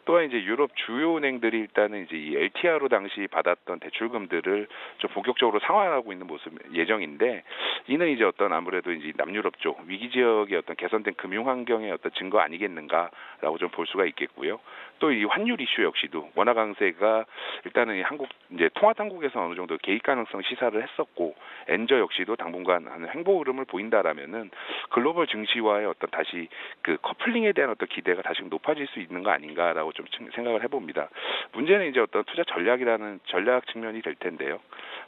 또한 이제 유럽 주요 은행들이 일단은 이제 이 LTR로 당시 받았던 대출금들을 좀 본격적으로 상환하고 있는 모습 예정인데, 이는 이제 어떤 아무래도 이제 남유럽 쪽 위기 지역의 어떤 개선된 금융 환경의 어떤 증거 아니겠는가라고 좀 볼 수가 있겠고요. 또 이 환율 이슈 역시도 원화 강세가 일단은 이 한국 이제 통화 당국에서 어느 정도 개입 가능성 시사를 했었고, 엔저 역시도 당분간 한 횡보 흐름을 보인다라면은 글로벌 증시와의 어떤 다시 그 커플링에 대한 어떤 기대가 다시 높아질 수 있는 거 아닌가라고 좀 생각을 해봅니다. 문제는 이제 어떤 투자 전략이라는 전략 측면이 될 텐데요.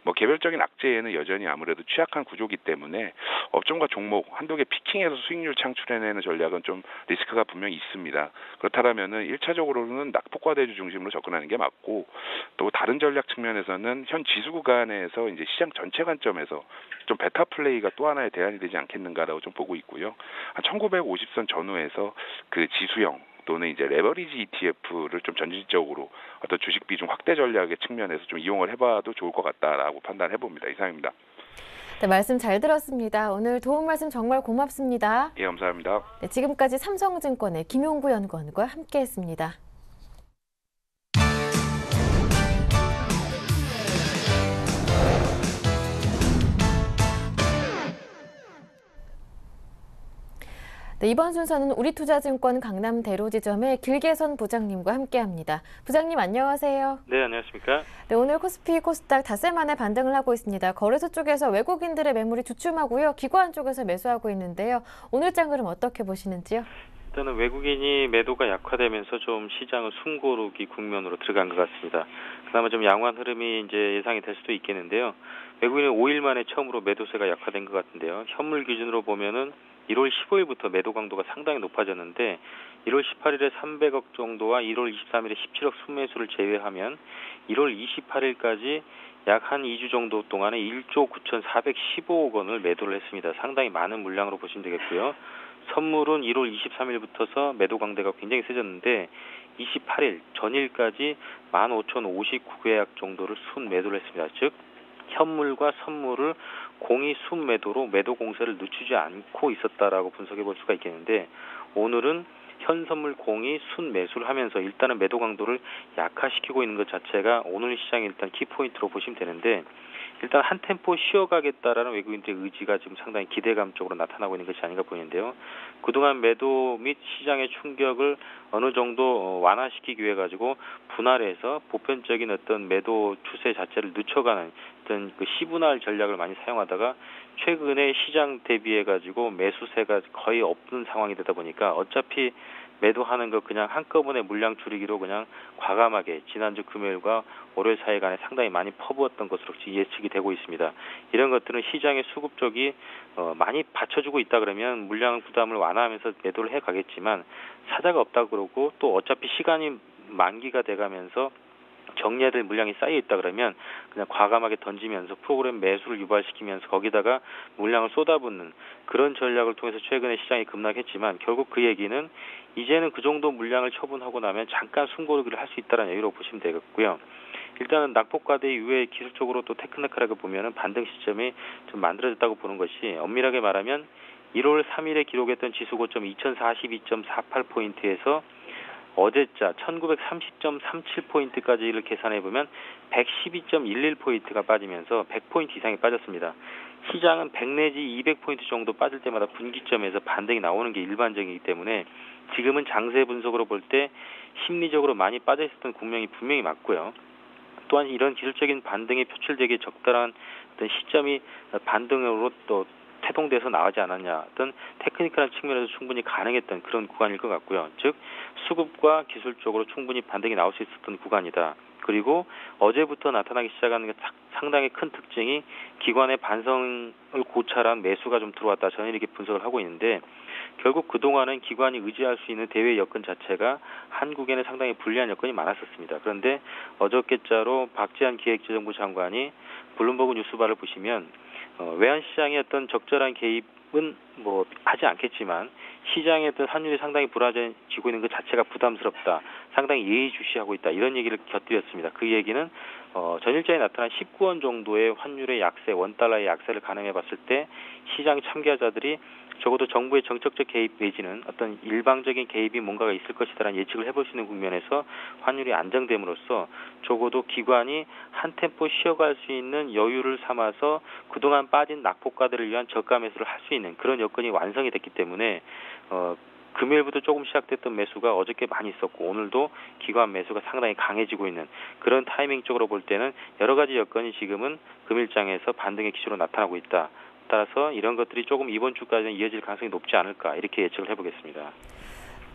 뭐 개별적인 악재에는 여전히 아무래도 취약한 구조기 때문에 업종과 종목 한두 개 피킹해서 수익률 창출해내는 전략은 좀 리스크가 분명히 있습니다. 그렇다면은 1차적으로는 낙폭과대주 중심으로 접근하는 게 맞고, 또 다른 전략 측면에서는 현 지수 구간에서 이제 시장 전체 관점에서 좀 베타 플레이가 또 하나의 대안이 되지 않겠는가라고 좀 보고 있고요. 한 1950선 전후에서 그 지수형 또는 이제 레버리지 ETF를 좀 전질적으로 어떤 주식 비중 확대 전략의 측면에서 좀 이용을 해봐도 좋을 것 같다라고 판단해 봅니다. 이상입니다. 네, 말씀 잘 들었습니다. 오늘 도움 말씀 정말 고맙습니다. 예, 감사합니다. 네, 지금까지 삼성증권의 김용구 연구원과 함께했습니다. 네, 이번 순서는 우리투자증권 강남대로지점의 길계선 부장님과 함께합니다. 부장님 안녕하세요. 네, 안녕하십니까? 네, 오늘 코스피, 코스닥 닷새 만에 반등을 하고 있습니다. 거래소 쪽에서 외국인들의 매물이 주춤하고요. 기관 쪽에서 매수하고 있는데요. 오늘 장 흐름 어떻게 보시는지요? 일단은 외국인이 매도가 약화되면서 좀 시장은 숨고르기 국면으로 들어간 것 같습니다. 그나마 좀 양호한 흐름이 이제 예상이 될 수도 있겠는데요. 외국인은 5일 만에 처음으로 매도세가 약화된 것 같은데요. 현물 기준으로 보면은 1월 15일부터 매도 강도가 상당히 높아졌는데 1월 18일에 300억 정도와 1월 23일에 17억 순매수를 제외하면 1월 28일까지 약 한 2주 정도 동안에 1조 9,415억 원을 매도를 했습니다. 상당히 많은 물량으로 보시면 되겠고요. 선물은 1월 23일부터서 매도 강도가 굉장히 세졌는데 28일 전일까지 15,059계약 정도를 순매도를 했습니다. 즉 현물과 선물을 공이 순매도로 매도 공세를 늦추지 않고 있었다라고 분석해 볼 수가 있겠는데, 오늘은 현 선물 공이 순매수를 하면서 일단은 매도 강도를 약화시키고 있는 것 자체가 오늘 시장의 일단 키포인트로 보시면 되는데, 일단 한 템포 쉬어가겠다라는 외국인들의 의지가 지금 상당히 기대감 쪽으로 나타나고 있는 것이 아닌가 보이는데요. 그동안 매도 및 시장의 충격을 어느 정도 완화시키기 위해 가지고 분할해서 보편적인 어떤 매도 추세 자체를 늦춰가는 어떤 그 시분할 전략을 많이 사용하다가 최근에 시장 대비해 가지고 매수세가 거의 없는 상황이 되다 보니까 어차피 매도하는 거 그냥 한꺼번에 물량 줄이기로 그냥 과감하게 지난주 금요일과 월요일 사이간에 상당히 많이 퍼부었던 것으로 예측이 되고 있습니다. 이런 것들은 시장의 수급 쪽이 많이 받쳐주고 있다 그러면 물량 부담을 완화하면서 매도를 해가겠지만, 사자가 없다 그러고 또 어차피 시간이 만기가 돼가면서 정리해야 될 물량이 쌓여 있다 그러면 그냥 과감하게 던지면서 프로그램 매수를 유발시키면서 거기다가 물량을 쏟아붓는 그런 전략을 통해서 최근에 시장이 급락했지만, 결국 그 얘기는 이제는 그 정도 물량을 처분하고 나면 잠깐 숨고르기를 할 수 있다는 얘기로 보시면 되겠고요. 일단은 낙폭과대 이후에 기술적으로 또 테크니컬하게 보면은 반등 시점이 좀 만들어졌다고 보는 것이, 엄밀하게 말하면 1월 3일에 기록했던 지수 고점 2042.48포인트에서 어제자 1930.37포인트까지를 계산해보면 112.11포인트가 빠지면서 100포인트 이상이 빠졌습니다. 시장은 100 내지 200포인트 정도 빠질 때마다 분기점에서 반등이 나오는 게 일반적이기 때문에 지금은 장세 분석으로 볼 때 심리적으로 많이 빠져 있었던 국면이 분명히 맞고요. 또한 이런 기술적인 반등이 표출되기 적절한 어떤 시점이 반등으로 또 태동돼서 나오지 않았냐, 어떤 테크니컬한 측면에서 충분히 가능했던 그런 구간일 것 같고요. 즉 수급과 기술적으로 충분히 반등이 나올 수 있었던 구간이다. 그리고 어제부터 나타나기 시작하는 게 상당히 큰 특징이 기관의 반성을 고찰한 매수가 좀 들어왔다, 저는 이렇게 분석을 하고 있는데, 결국 그동안은 기관이 의지할 수 있는 대외 여건 자체가 한국에는 상당히 불리한 여건이 많았었습니다. 그런데 어저께자로 박지한 기획재정부 장관이 블룸버그 뉴스바를 보시면 외환시장의 어떤 적절한 개입은 뭐 하지 않겠지만 시장의 어떤 환율이 상당히 불안해지고 있는 것 자체가 부담스럽다, 상당히 예의주시하고 있다, 이런 얘기를 곁들였습니다. 그 얘기는 전일자에 나타난 19원 정도의 환율의 약세, 원달러의 약세를 가늠해 봤을 때 시장 참가자들이 적어도 정부의 정책적 개입 내지는 어떤 일방적인 개입이 뭔가가 있을 것이다라는 예측을 해볼 수 있는 국면에서 환율이 안정됨으로써 적어도 기관이 한 템포 쉬어갈 수 있는 여유를 삼아서 그동안 빠진 낙폭가들을 위한 저가 매수를 할 수 있는 그런 여건이 완성이 됐기 때문에 금요일부터 조금 시작됐던 매수가 어저께 많이 있었고 오늘도 기관 매수가 상당히 강해지고 있는 그런 타이밍 쪽으로 볼 때는 여러 가지 여건이 지금은 금일장에서 반등의 기조로 나타나고 있다. 따라서 이런 것들이 조금 이번 주까지는 이어질 가능성이 높지 않을까 이렇게 예측을 해보겠습니다.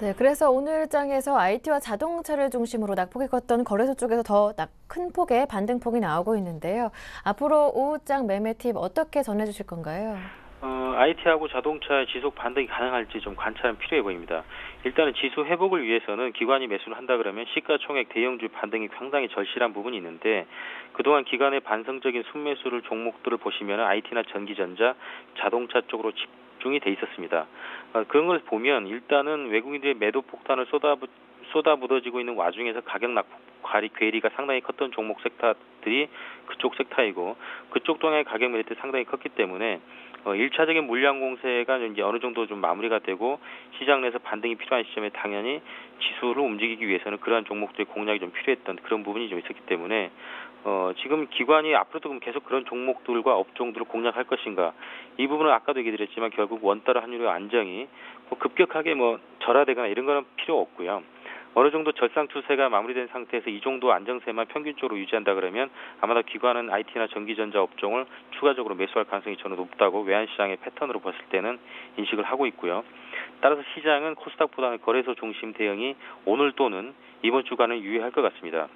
네, 그래서 오늘 장에서 IT와 자동차를 중심으로 낙폭이 컸던 거래소 쪽에서 더 큰 폭의 반등폭이 나오고 있는데요. 앞으로 오후장 매매 팁 어떻게 전해주실 건가요? IT하고 자동차의 지속 반등이 가능할지 좀 관찰은 필요해 보입니다. 일단은 지수 회복을 위해서는 기관이 매수를 한다 그러면 시가총액 대형주 반등이 상당히 절실한 부분이 있는데 그동안 기관의 반성적인 순매수를 종목들을 보시면 IT나 전기전자, 자동차 쪽으로 집중이 돼 있었습니다. 그런 걸 보면 일단은 외국인들의 매도 폭탄을 쏟아붓어지고 있는 와중에서 가격 낙폭 괴리가 상당히 컸던 종목 섹터들이 그쪽 섹터이고 그쪽 동향의 가격 메리트 상당히 컸기 때문에 1차적인 물량 공세가 이제 어느 정도 좀 마무리가 되고 시장 내에서 반등이 필요한 시점에 당연히 지수를 움직이기 위해서는 그러한 종목들의 공략이 좀 필요했던 그런 부분이 좀 있었기 때문에 지금 기관이 앞으로도 그럼 계속 그런 종목들과 업종들을 공략할 것인가 이 부분은 아까도 얘기 드렸지만 결국 원달러 환율의 안정이 급격하게 절하되거나 이런 거는 필요 없고요. 어느 정도 절상 추세가 마무리된 상태에서 이 정도 안정세만 평균적으로 유지한다 그러면 아마도 기관은 IT나 전기전자 업종을 추가적으로 매수할 가능성이 저는 높다고 외환시장의 패턴으로 봤을 때는 인식을 하고 있고요. 따라서 시장은 코스닥보다는 거래소 중심 대응이 오늘 또는 이번 주간은 유의할 것 같습니다.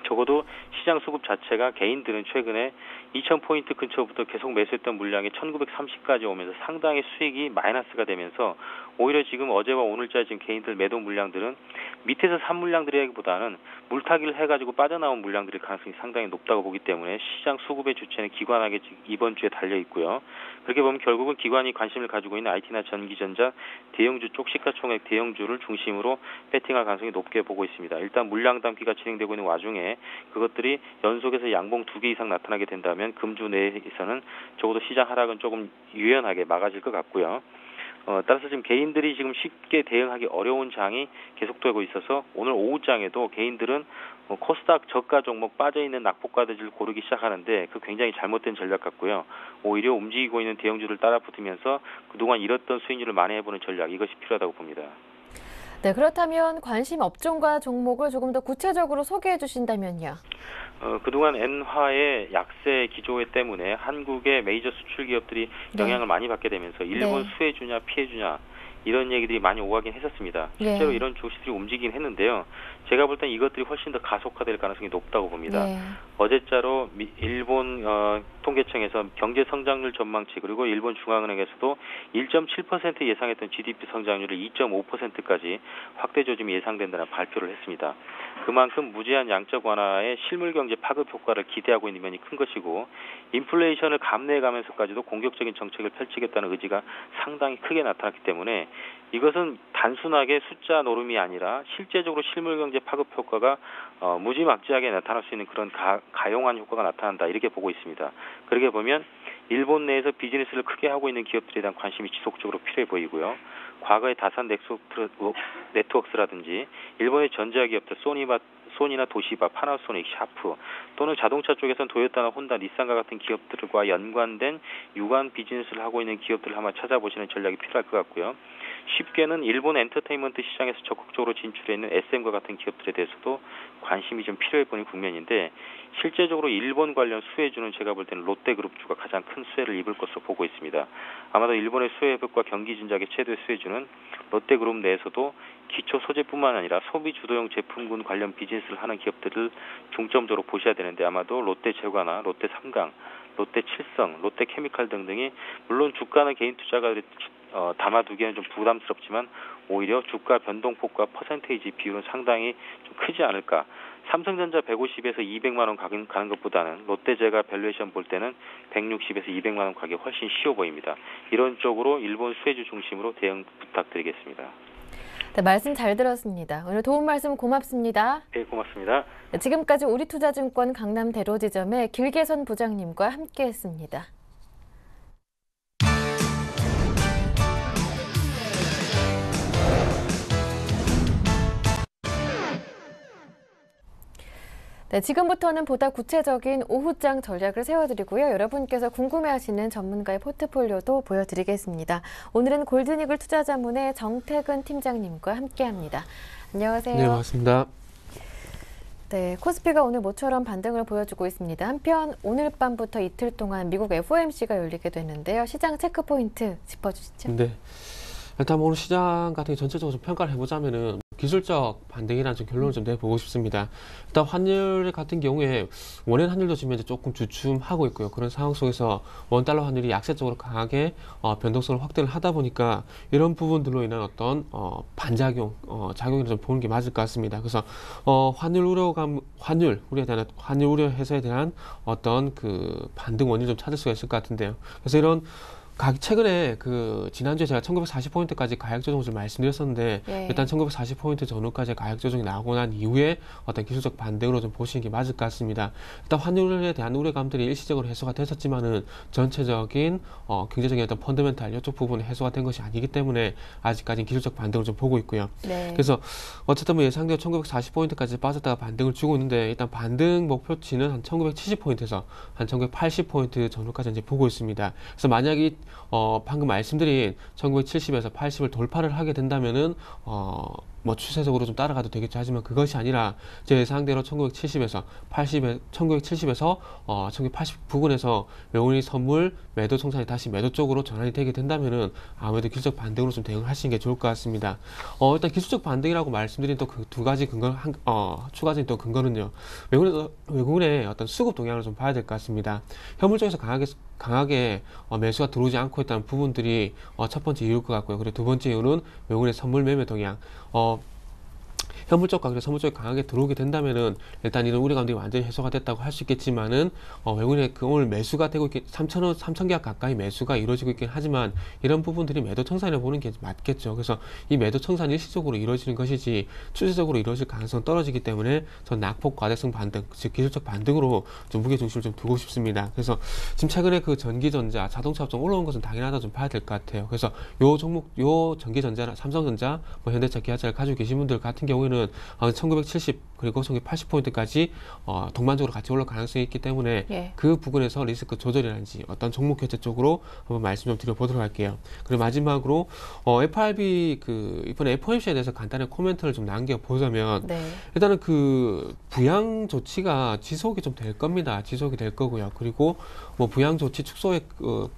적어도 시장 수급 자체가 개인들은 최근에 2000포인트 근처부터 계속 매수했던 물량이 1930까지 오면서 상당히 수익이 마이너스가 되면서 오히려 지금 어제와 오늘자 지금 개인들 매도 물량들은 밑에서 산 물량들이라기보다는 물타기를 해가지고 빠져나온 물량들일 가능성이 상당히 높다고 보기 때문에 시장 수급의 주체는 기관에게 이번 주에 달려 있고요. 그렇게 보면 결국은 기관이 관심을 가지고 있는 IT나 전기전자 대형주 쪽 시가총액 대형주를 중심으로 배팅할 가능성이 높게 보고 있습니다. 일단 물량 담기가 진행되고 있는 와중에 그것들이 연속해서 양봉 2개 이상 나타나게 된다면 금주 내에서는 적어도 시장 하락은 조금 유연하게 막아질 것 같고요. 따라서 지금 개인들이 지금 쉽게 대응하기 어려운 장이 계속되고 있어서 오늘 오후장에도 개인들은 코스닥 저가 종목 빠져있는 낙폭가들을 고르기 시작하는데 그 굉장히 잘못된 전략 같고요. 오히려 움직이고 있는 대형주를 따라 붙으면서 그동안 잃었던 수익률을 만회해보는 전략 이것이 필요하다고 봅니다. 네, 그렇다면 관심 업종과 종목을 조금 더 구체적으로 소개해 주신다면요. 그동안 엔화의 약세 기조 때문에 한국의 메이저 수출 기업들이 영향을 많이 받게 되면서 일본 수혜주냐 피해주냐 이런 얘기들이 많이 오가긴 했었습니다. 실제로 이런 주식들이 움직이긴 했는데요. 제가 볼 땐 이것들이 훨씬 더 가속화될 가능성이 높다고 봅니다. 어제자로 일본 통계청에서 경제 성장률 전망치 그리고 일본 중앙은행에서도 1.7% 예상했던 GDP 성장률을 2.5%까지 확대 조짐이 예상된다는 발표를 했습니다. 그만큼 무제한 양적 완화의 실물 경제 파급 효과를 기대하고 있는 면이 큰 것이고 인플레이션을 감내해가면서까지도 공격적인 정책을 펼치겠다는 의지가 상당히 크게 나타났기 때문에 이것은 단순하게 숫자 노름이 아니라 실제적으로 실물 경제 파급 효과가 무지막지하게 나타날 수 있는 그런 가용한 효과가 나타난다 이렇게 보고 있습니다. 그렇게 보면 일본 내에서 비즈니스를 크게 하고 있는 기업들에 대한 관심이 지속적으로 필요해 보이고요. 과거의 다산 네트워크스라든지 일본의 전자기업들 소니나 도시바, 파나소닉, 샤프 또는 자동차 쪽에서는 도요타나 혼다, 닛산과 같은 기업들과 연관된 유관 비즈니스를 하고 있는 기업들을 한번 찾아보시는 전략이 필요할 것 같고요. 쉽게는 일본 엔터테인먼트 시장에서 적극적으로 진출해 있는 SM과 같은 기업들에 대해서도 관심이 좀 필요해 보이는 국면인데 실제적으로 일본 관련 수혜주는 제가 볼 때는 롯데그룹주가 가장 큰 수혜를 입을 것으로 보고 있습니다. 아마도 일본의 수혜 회복과 경기 진작의 최대 수혜주는 롯데그룹 내에서도 기초 소재뿐만 아니라 소비 주도형 제품군 관련 비즈니스를 하는 기업들을 중점적으로 보셔야 되는데 아마도 롯데제과나 롯데삼강, 롯데칠성, 롯데케미칼 등등이 물론 주가는 개인 투자가들이 담아두기에는 좀 부담스럽지만 오히려 주가 변동폭과 퍼센테이지 비율은 상당히 좀 크지 않을까. 삼성전자 150에서 200만 원 가는 것보다는 롯데제가 밸류에이션 볼 때는 160에서 200만 원 가격이 훨씬 쉬워 보입니다. 이런 쪽으로 일본 수혜주 중심으로 대응 부탁드리겠습니다. 네, 말씀 잘 들었습니다. 오늘 도움 말씀 고맙습니다. 네, 고맙습니다. 네, 지금까지 우리투자증권 강남대로지점의 길계선 부장님과 함께했습니다. 네, 지금부터는 보다 구체적인 오후장 전략을 세워드리고요. 여러분께서 궁금해하시는 전문가의 포트폴리오도 보여드리겠습니다. 오늘은 골든이글 투자자문의 정태근 팀장님과 함께합니다. 안녕하세요. 네, 반갑습니다. 네, 코스피가 오늘 모처럼 반등을 보여주고 있습니다. 한편 오늘 밤부터 이틀 동안 미국 FOMC가 열리게 됐는데요. 시장 체크포인트 짚어주시죠. 네. 일단 오늘 시장 같은 게 전체적으로 좀 평가를 해보자면은 기술적 반등이라는 좀 결론을 좀 내보고 싶습니다. 일단 환율 같은 경우에 원엔 환율도 지금 이제 조금 주춤하고 있고요. 그런 상황 속에서 원달러 환율이 약세적으로 강하게 변동성을 확대를 하다 보니까 이런 부분들로 인한 어떤 반작용, 작용을 좀 보는 게 맞을 것 같습니다. 그래서 환율 우려에 대한 환율 우려 해소에 대한 어떤 그 반등 원인을 좀 찾을 수가 있을 것 같은데요. 그래서 이런 최근에 지난주에 제가 1940포인트까지 가격 조정을 좀 말씀드렸었는데, 예. 일단 1940포인트 전후까지 가격 조정이 나오고 난 이후에 어떤 기술적 반등으로 좀 보시는 게 맞을 것 같습니다. 일단 환율에 대한 우려감들이 일시적으로 해소가 됐었지만은 전체적인 경제적인 어떤 펀더멘탈 이쪽 부분이 해소가 된 것이 아니기 때문에 아직까지는 기술적 반등을 좀 보고 있고요. 네. 그래서 어쨌든 뭐 예상대로 1940포인트까지 빠졌다가 반등을 주고 있는데, 일단 반등 목표치는 한 1970포인트에서 한 1980포인트 전후까지 이제 보고 있습니다. 그래서 만약에 방금 말씀드린 1970에서 80을 돌파를 하게 된다면은 뭐 추세적으로 좀 따라가도 되겠죠. 하지만 그것이 아니라 제 예상대로 1970에서 1980 부근에서 외국인 선물 매도 총산이 다시 매도 쪽으로 전환이 되게 된다면은 아무래도 기술적 반등으로 좀 대응을 하시는 게 좋을 것 같습니다. 일단 기술적 반등이라고 말씀드린 또 그 두 가지 근거, 추가적인 또 근거는요. 외국인의 어떤 수급 동향을 좀 봐야 될 것 같습니다. 현물 쪽에서 강하게 매수가 들어오지 않고 있다는 부분들이 첫 번째 이유일 것 같고요. 그리고 두 번째 이유는 외국인의 선물 매매 동향. 현물 쪽과 그리고 선물 쪽이 강하게 들어오게 된다면은 일단 이런 우려감들이 완전히 해소가 됐다고 할 수 있겠지만은 외국인의 오늘 매수가 되고 있긴 3,000계약 가까이 매수가 이루어지고 있긴 하지만 이런 부분들이 매도 청산을 보는 게 맞겠죠. 그래서 이 매도 청산이 일시적으로 이루어지는 것이지 추세적으로 이루어질 가능성은 떨어지기 때문에 전 낙폭 과대성 반등, 즉 기술적 반등으로 좀 무게 중심을 좀 두고 싶습니다. 그래서 지금 최근에 그 전기전자, 자동차 업종 올라온 것은 당연하다 좀 봐야 될 것 같아요. 그래서 요 종목, 요 전기전자나 삼성전자, 뭐 현대차, 기아차를 가지고 계신 분들 같은 경우에는 1970 그리고 1980포인트까지 동반적으로 같이 올라갈 가능성이 있기 때문에 예. 그 부분에서 리스크 조절이라든지 어떤 종목 교체 쪽으로 한번 말씀 좀 드려보도록 할게요. 그리고 마지막으로 FRB 이번에 FOMC에 대해서 간단한 코멘트를 좀 남겨보자면 네. 일단은 그 부양 조치가 지속이 좀 될 겁니다. 지속이 될 거고요. 그리고 뭐 부양 조치 축소의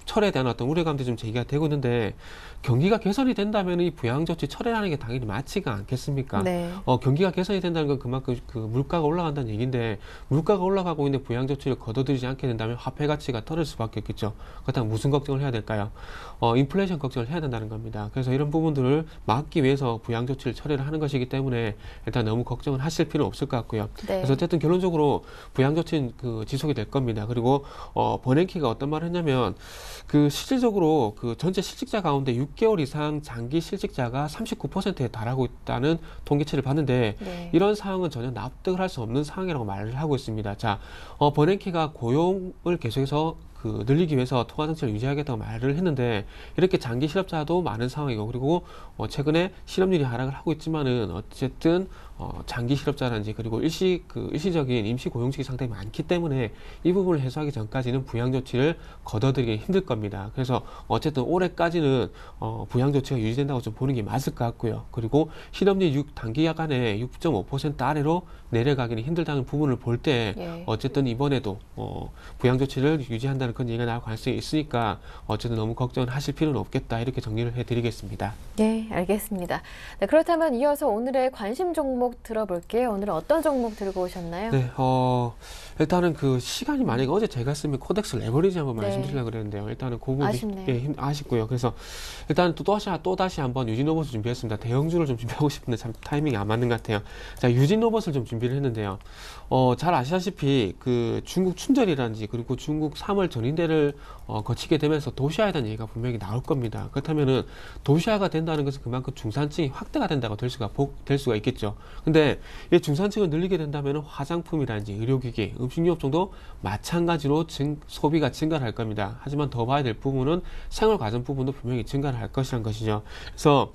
철에 대한 어떤 우려감도 좀 제기가 되고 있는데, 경기가 개선이 된다면 이 부양 조치 철회라는 게 당연히 맞지가 않겠습니까? 네. 경기가 개선이 된다는 건 그만큼 그 물가가 올라간다는 얘기인데, 물가가 올라가고 있는데 부양 조치를 거둬들이지 않게 된다면 화폐 가치가 떨어질 수밖에 없겠죠. 그렇다면 무슨 걱정을 해야 될까요? 인플레이션 걱정을 해야 된다는 겁니다. 그래서 이런 부분들을 막기 위해서 부양 조치를 처리를 하는 것이기 때문에 일단 너무 걱정을 하실 필요는 없을 것 같고요. 네. 그래서 어쨌든 결론적으로 부양 조치는 지속이 될 겁니다. 그리고 버냉키가 어떤 말을 했냐면 실질적으로 전체 실직자 가운데 6개월 이상 장기 실직자가 39%에 달하고 있다는 통계치를 봤는데, 네. 이런 상황은 전혀 납득을 할 수 없는 상황이라고 말을 하고 있습니다. 자, 버냉키가 고용을 계속해서 늘리기 위해서 통화 정책을 유지하겠다고 말을 했는데, 이렇게 장기 실업자도 많은 상황이고, 그리고 최근에 실업률이 하락을 하고 있지만은 어쨌든 장기 실업자라든지 그리고 일시적인 임시 고용직이 상당히 많기 때문에 이 부분을 해소하기 전까지는 부양 조치를 거둬들이기 힘들 겁니다. 그래서 어쨌든 올해까지는 부양 조치가 유지된다고 좀 보는 게 맞을 것 같고요. 그리고 실업률 단기 약간의 6.5% 아래로 내려가기는 힘들다는 부분을 볼 때 예. 어쨌든 이번에도 부양 조치를 유지한다는 그런 얘기가 나올 가능성이 있으니까 어쨌든 너무 걱정을 하실 필요는 없겠다, 이렇게 정리를 해드리겠습니다. 네, 알겠습니다. 네, 그렇다면 이어서 오늘의 관심 종목 들어볼게요. 오늘은 어떤 종목 들고 오셨나요? 네, 일단은 시간이 만약에 어제 제가 했으면 코덱스 레버리지 한번 네. 말씀드리려고 그랬는데요. 일단은 그 부분이 아쉽네요. 아쉽고요. 그래서 일단은 또다시 한번 유진 로봇을 준비했습니다. 대형주를 좀 준비하고 싶은데 참 타이밍이 안 맞는 것 같아요. 자, 유진 로봇을 좀 준비를 했는데요. 잘 아시다시피 중국 춘절이라든지 그리고 중국 3월 전인대를 거치게 되면서 도시화에 대한 얘기가 분명히 나올 겁니다. 그렇다면은 도시화가 된다는 것은 그만큼 중산층이 확대가 된다고 될 수가 있겠죠. 근데 이 중산층을 늘리게 된다면 화장품이라든지 의료기기, 음식료업종도 마찬가지로 소비가 증가할 겁니다. 하지만 더 봐야 될 부분은 생활가전 부분도 분명히 증가를 할 것이란 것이죠. 그래서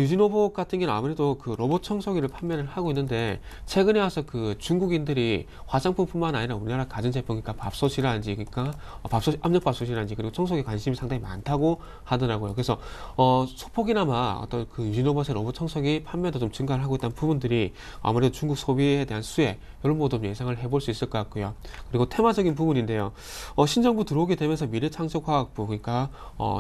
유진로봇 같은 경우는 아무래도 그 로봇 청소기를 판매를 하고 있는데 최근에 와서 그 중국인들이 화장품뿐만 아니라 우리나라 가전제품, 그러니까 밥솥이라든지, 그러니까 압력밥솥이라든지, 그리고 청소기 관심이 상당히 많다고 하더라고요. 그래서 소폭이나마 어떤 그 유진로봇의 로봇 청소기 판매도 좀 증가를 하고 있다는 부분들이 아무래도 중국 소비에 대한 수혜, 이런 것도 예상을 해볼 수 있을 것 같고요. 그리고 테마적인 부분인데요. 신정부 들어오게 되면서 미래창조과학부, 그러니까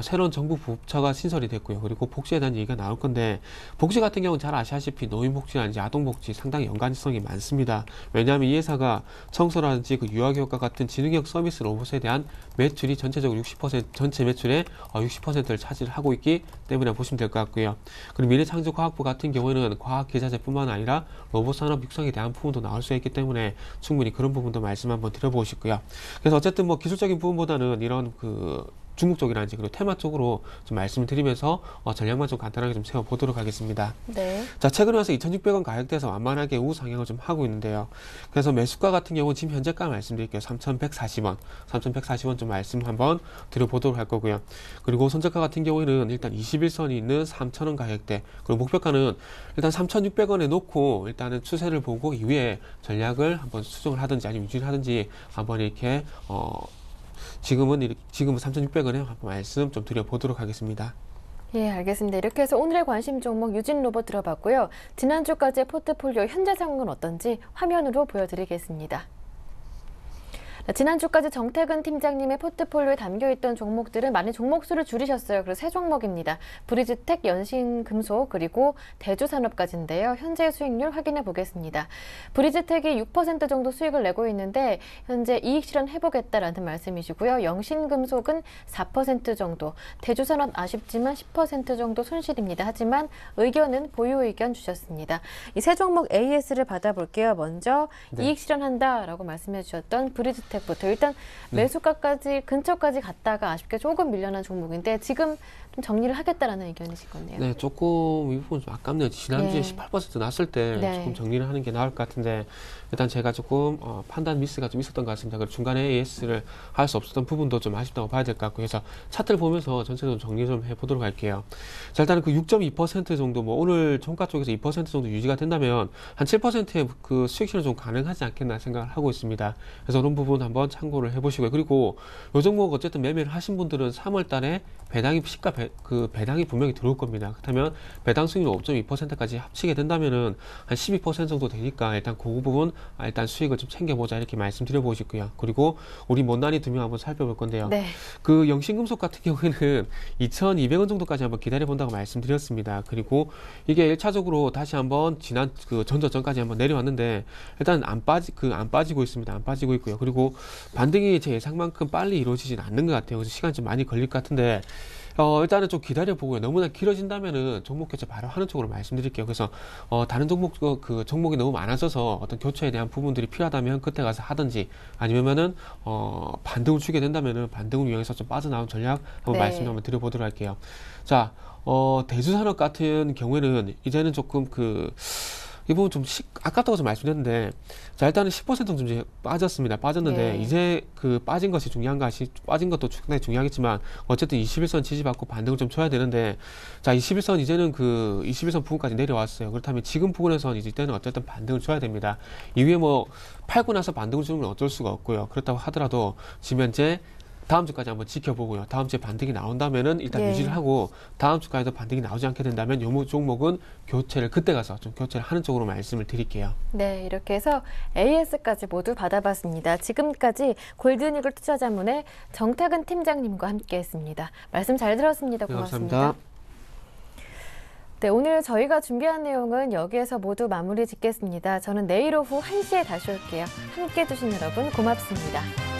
새로운 정부 부처가 신설이 됐고요. 그리고 복지에 대한 얘기가 나올 건데, 복지 같은 경우는 잘 아시다시피 노인복지라든지 아동복지 상당히 연관성이 많습니다. 왜냐하면 이 회사가 청소라든지 그 유아교육과 같은 지능형 서비스 로봇에 대한 매출이 전체적으로 60%, 전체 매출의 60%를 차지하고 있기 때문에 보시면 될 것 같고요. 그리고 미래창조과학부 같은 경우에는 과학기자재뿐만 아니라 로봇 산업 육성에 대한 부분도 나올 수 있기 때문에 충분히 그런 부분도 말씀 한번 드려보시고요. 그래서 어쨌든 뭐 기술적인 부분보다는 이런 그 중국 쪽이라든지 그리고 테마 쪽으로 좀 말씀을 드리면서 전략만 좀 간단하게 좀 세워보도록 하겠습니다. 네. 자, 최근에 와서 2,600원 가격대에서 완만하게 우상향을 좀 하고 있는데요. 그래서 매수가 같은 경우는 지금 현재가 말씀드릴게요. 3,140원, 3,140원 좀 말씀 한번 드려보도록 할 거고요. 그리고 손절가 같은 경우에는 일단 21선이 있는 3,000원 가격대, 그리고 목표가는 일단 3,600원에 놓고 일단은 추세를 보고 이후에 전략을 한번 수정을 하든지 아니면 유지를 하든지 한번 이렇게 지금은 3,600원에 한번 말씀 좀 드려보도록 하겠습니다. 예, 알겠습니다. 이렇게 해서 오늘의 관심 종목 유진로봇 들어봤고요. 지난주까지의 포트폴리오 현재 상황은 어떤지 화면으로 보여드리겠습니다. 지난주까지 정태근 팀장님의 포트폴리오에 담겨있던 종목들은 많이 종목수를 줄이셨어요. 그래서 세 종목입니다. 브리즈텍, 연신금속, 그리고 대주산업까지인데요. 현재 수익률 확인해 보겠습니다. 브리즈텍이 6% 정도 수익을 내고 있는데 현재 이익 실현해보겠다라는 말씀이시고요. 연신금속은 4% 정도, 대주산업 아쉽지만 10% 정도 손실입니다. 하지만 의견은 보유 의견 주셨습니다. 이 세 종목 AS를 받아볼게요. 먼저 이익 실현한다라고 말씀해 주셨던 브리즈텍 부터 일단 매수가까지 근처까지 갔다가 아쉽게 조금 밀려난 종목인데 지금 좀 정리를 하겠다라는 의견이실 건데요. 네, 조금 이 부분 좀 아깝네요. 지난주에 네. 18% 났을 때 네. 조금 정리를 하는 게 나을 것 같은데 일단 제가 조금 판단 미스가 좀 있었던 것 같습니다. 그리고 중간에 AS를 할 수 없었던 부분도 좀 아쉽다고 봐야 될 것 같고 해서 차트를 보면서 전체적으로 정리 좀 해보도록 할게요. 자, 일단은 그 6.2% 정도 뭐 오늘 종가 쪽에서 2% 정도 유지가 된다면 한 7%의 그 수익 실현 좀 가능하지 않겠나 생각을 하고 있습니다. 그래서 그런 부분 한번 참고를 해보시고요. 그리고 요 종목 어쨌든 매매를 하신 분들은 3월 달에 배당이 시가 배당이 분명히 들어올 겁니다. 그렇다면 배당 수익률 5.2%까지 합치게 된다면은 한 12% 정도 되니까 일단 그 부분 일단 수익을 좀 챙겨보자 이렇게 말씀드려 보시고요. 그리고 우리 못난이 두 명 한번 살펴볼 건데요. 네. 그 영신금속 같은 경우에는 2,200원 정도까지 한번 기다려 본다고 말씀드렸습니다. 그리고 이게 1차적으로 다시 한번 지난 그 전저점까지 한번 내려왔는데 일단 안 빠지고 있습니다. 안 빠지고 있고요. 그리고 반등이 제 예상만큼 빨리 이루어지진 않는 것 같아요. 그래서 시간이 좀 많이 걸릴 것 같은데 일단은 좀 기다려보고요. 너무나 길어진다면은 종목 교체 바로 하는 쪽으로 말씀드릴게요. 그래서 다른 종목 그 종목이 너무 많아져서 어떤 교체에 대한 부분들이 필요하다면 그때 가서 하든지 아니면은 반등을 주게 된다면은 반등을 이용해서 좀 빠져나온 전략 한번 네. 말씀 한번 드려보도록 할게요. 자, 대주산업 같은 경우에는 이제는 조금 이 부분 좀 아깝다고 좀 말씀드렸는데, 자, 일단은 10% 정도 이제 빠졌는데, 네. 이제 빠진 것이 빠진 것도 상당히 중요하겠지만, 어쨌든 21선 지지받고 반등을 좀 줘야 되는데, 자, 21선 이제는 21선 부분까지 내려왔어요. 그렇다면 지금 부분에서는 이때는 어쨌든 반등을 줘야 됩니다. 이후에 팔고 나서 반등을 주는 건 어쩔 수가 없고요. 그렇다고 하더라도, 지금 현재 다음 주까지 한번 지켜보고요. 다음 주에 반등이 나온다면은 일단 네. 유지를 하고 다음 주까지도 반등이 나오지 않게 된다면 요 종목은 그때 가서 좀 교체를 하는 쪽으로 말씀을 드릴게요. 네, 이렇게 해서 AS까지 모두 받아봤습니다. 지금까지 골든이글 투자자문의 정태근 팀장님과 함께했습니다. 말씀 잘 들었습니다. 고맙습니다. 감사합니다. 네, 오늘 저희가 준비한 내용은 여기에서 모두 마무리 짓겠습니다. 저는 내일 오후 1시에 다시 올게요. 함께해 주신 여러분 고맙습니다.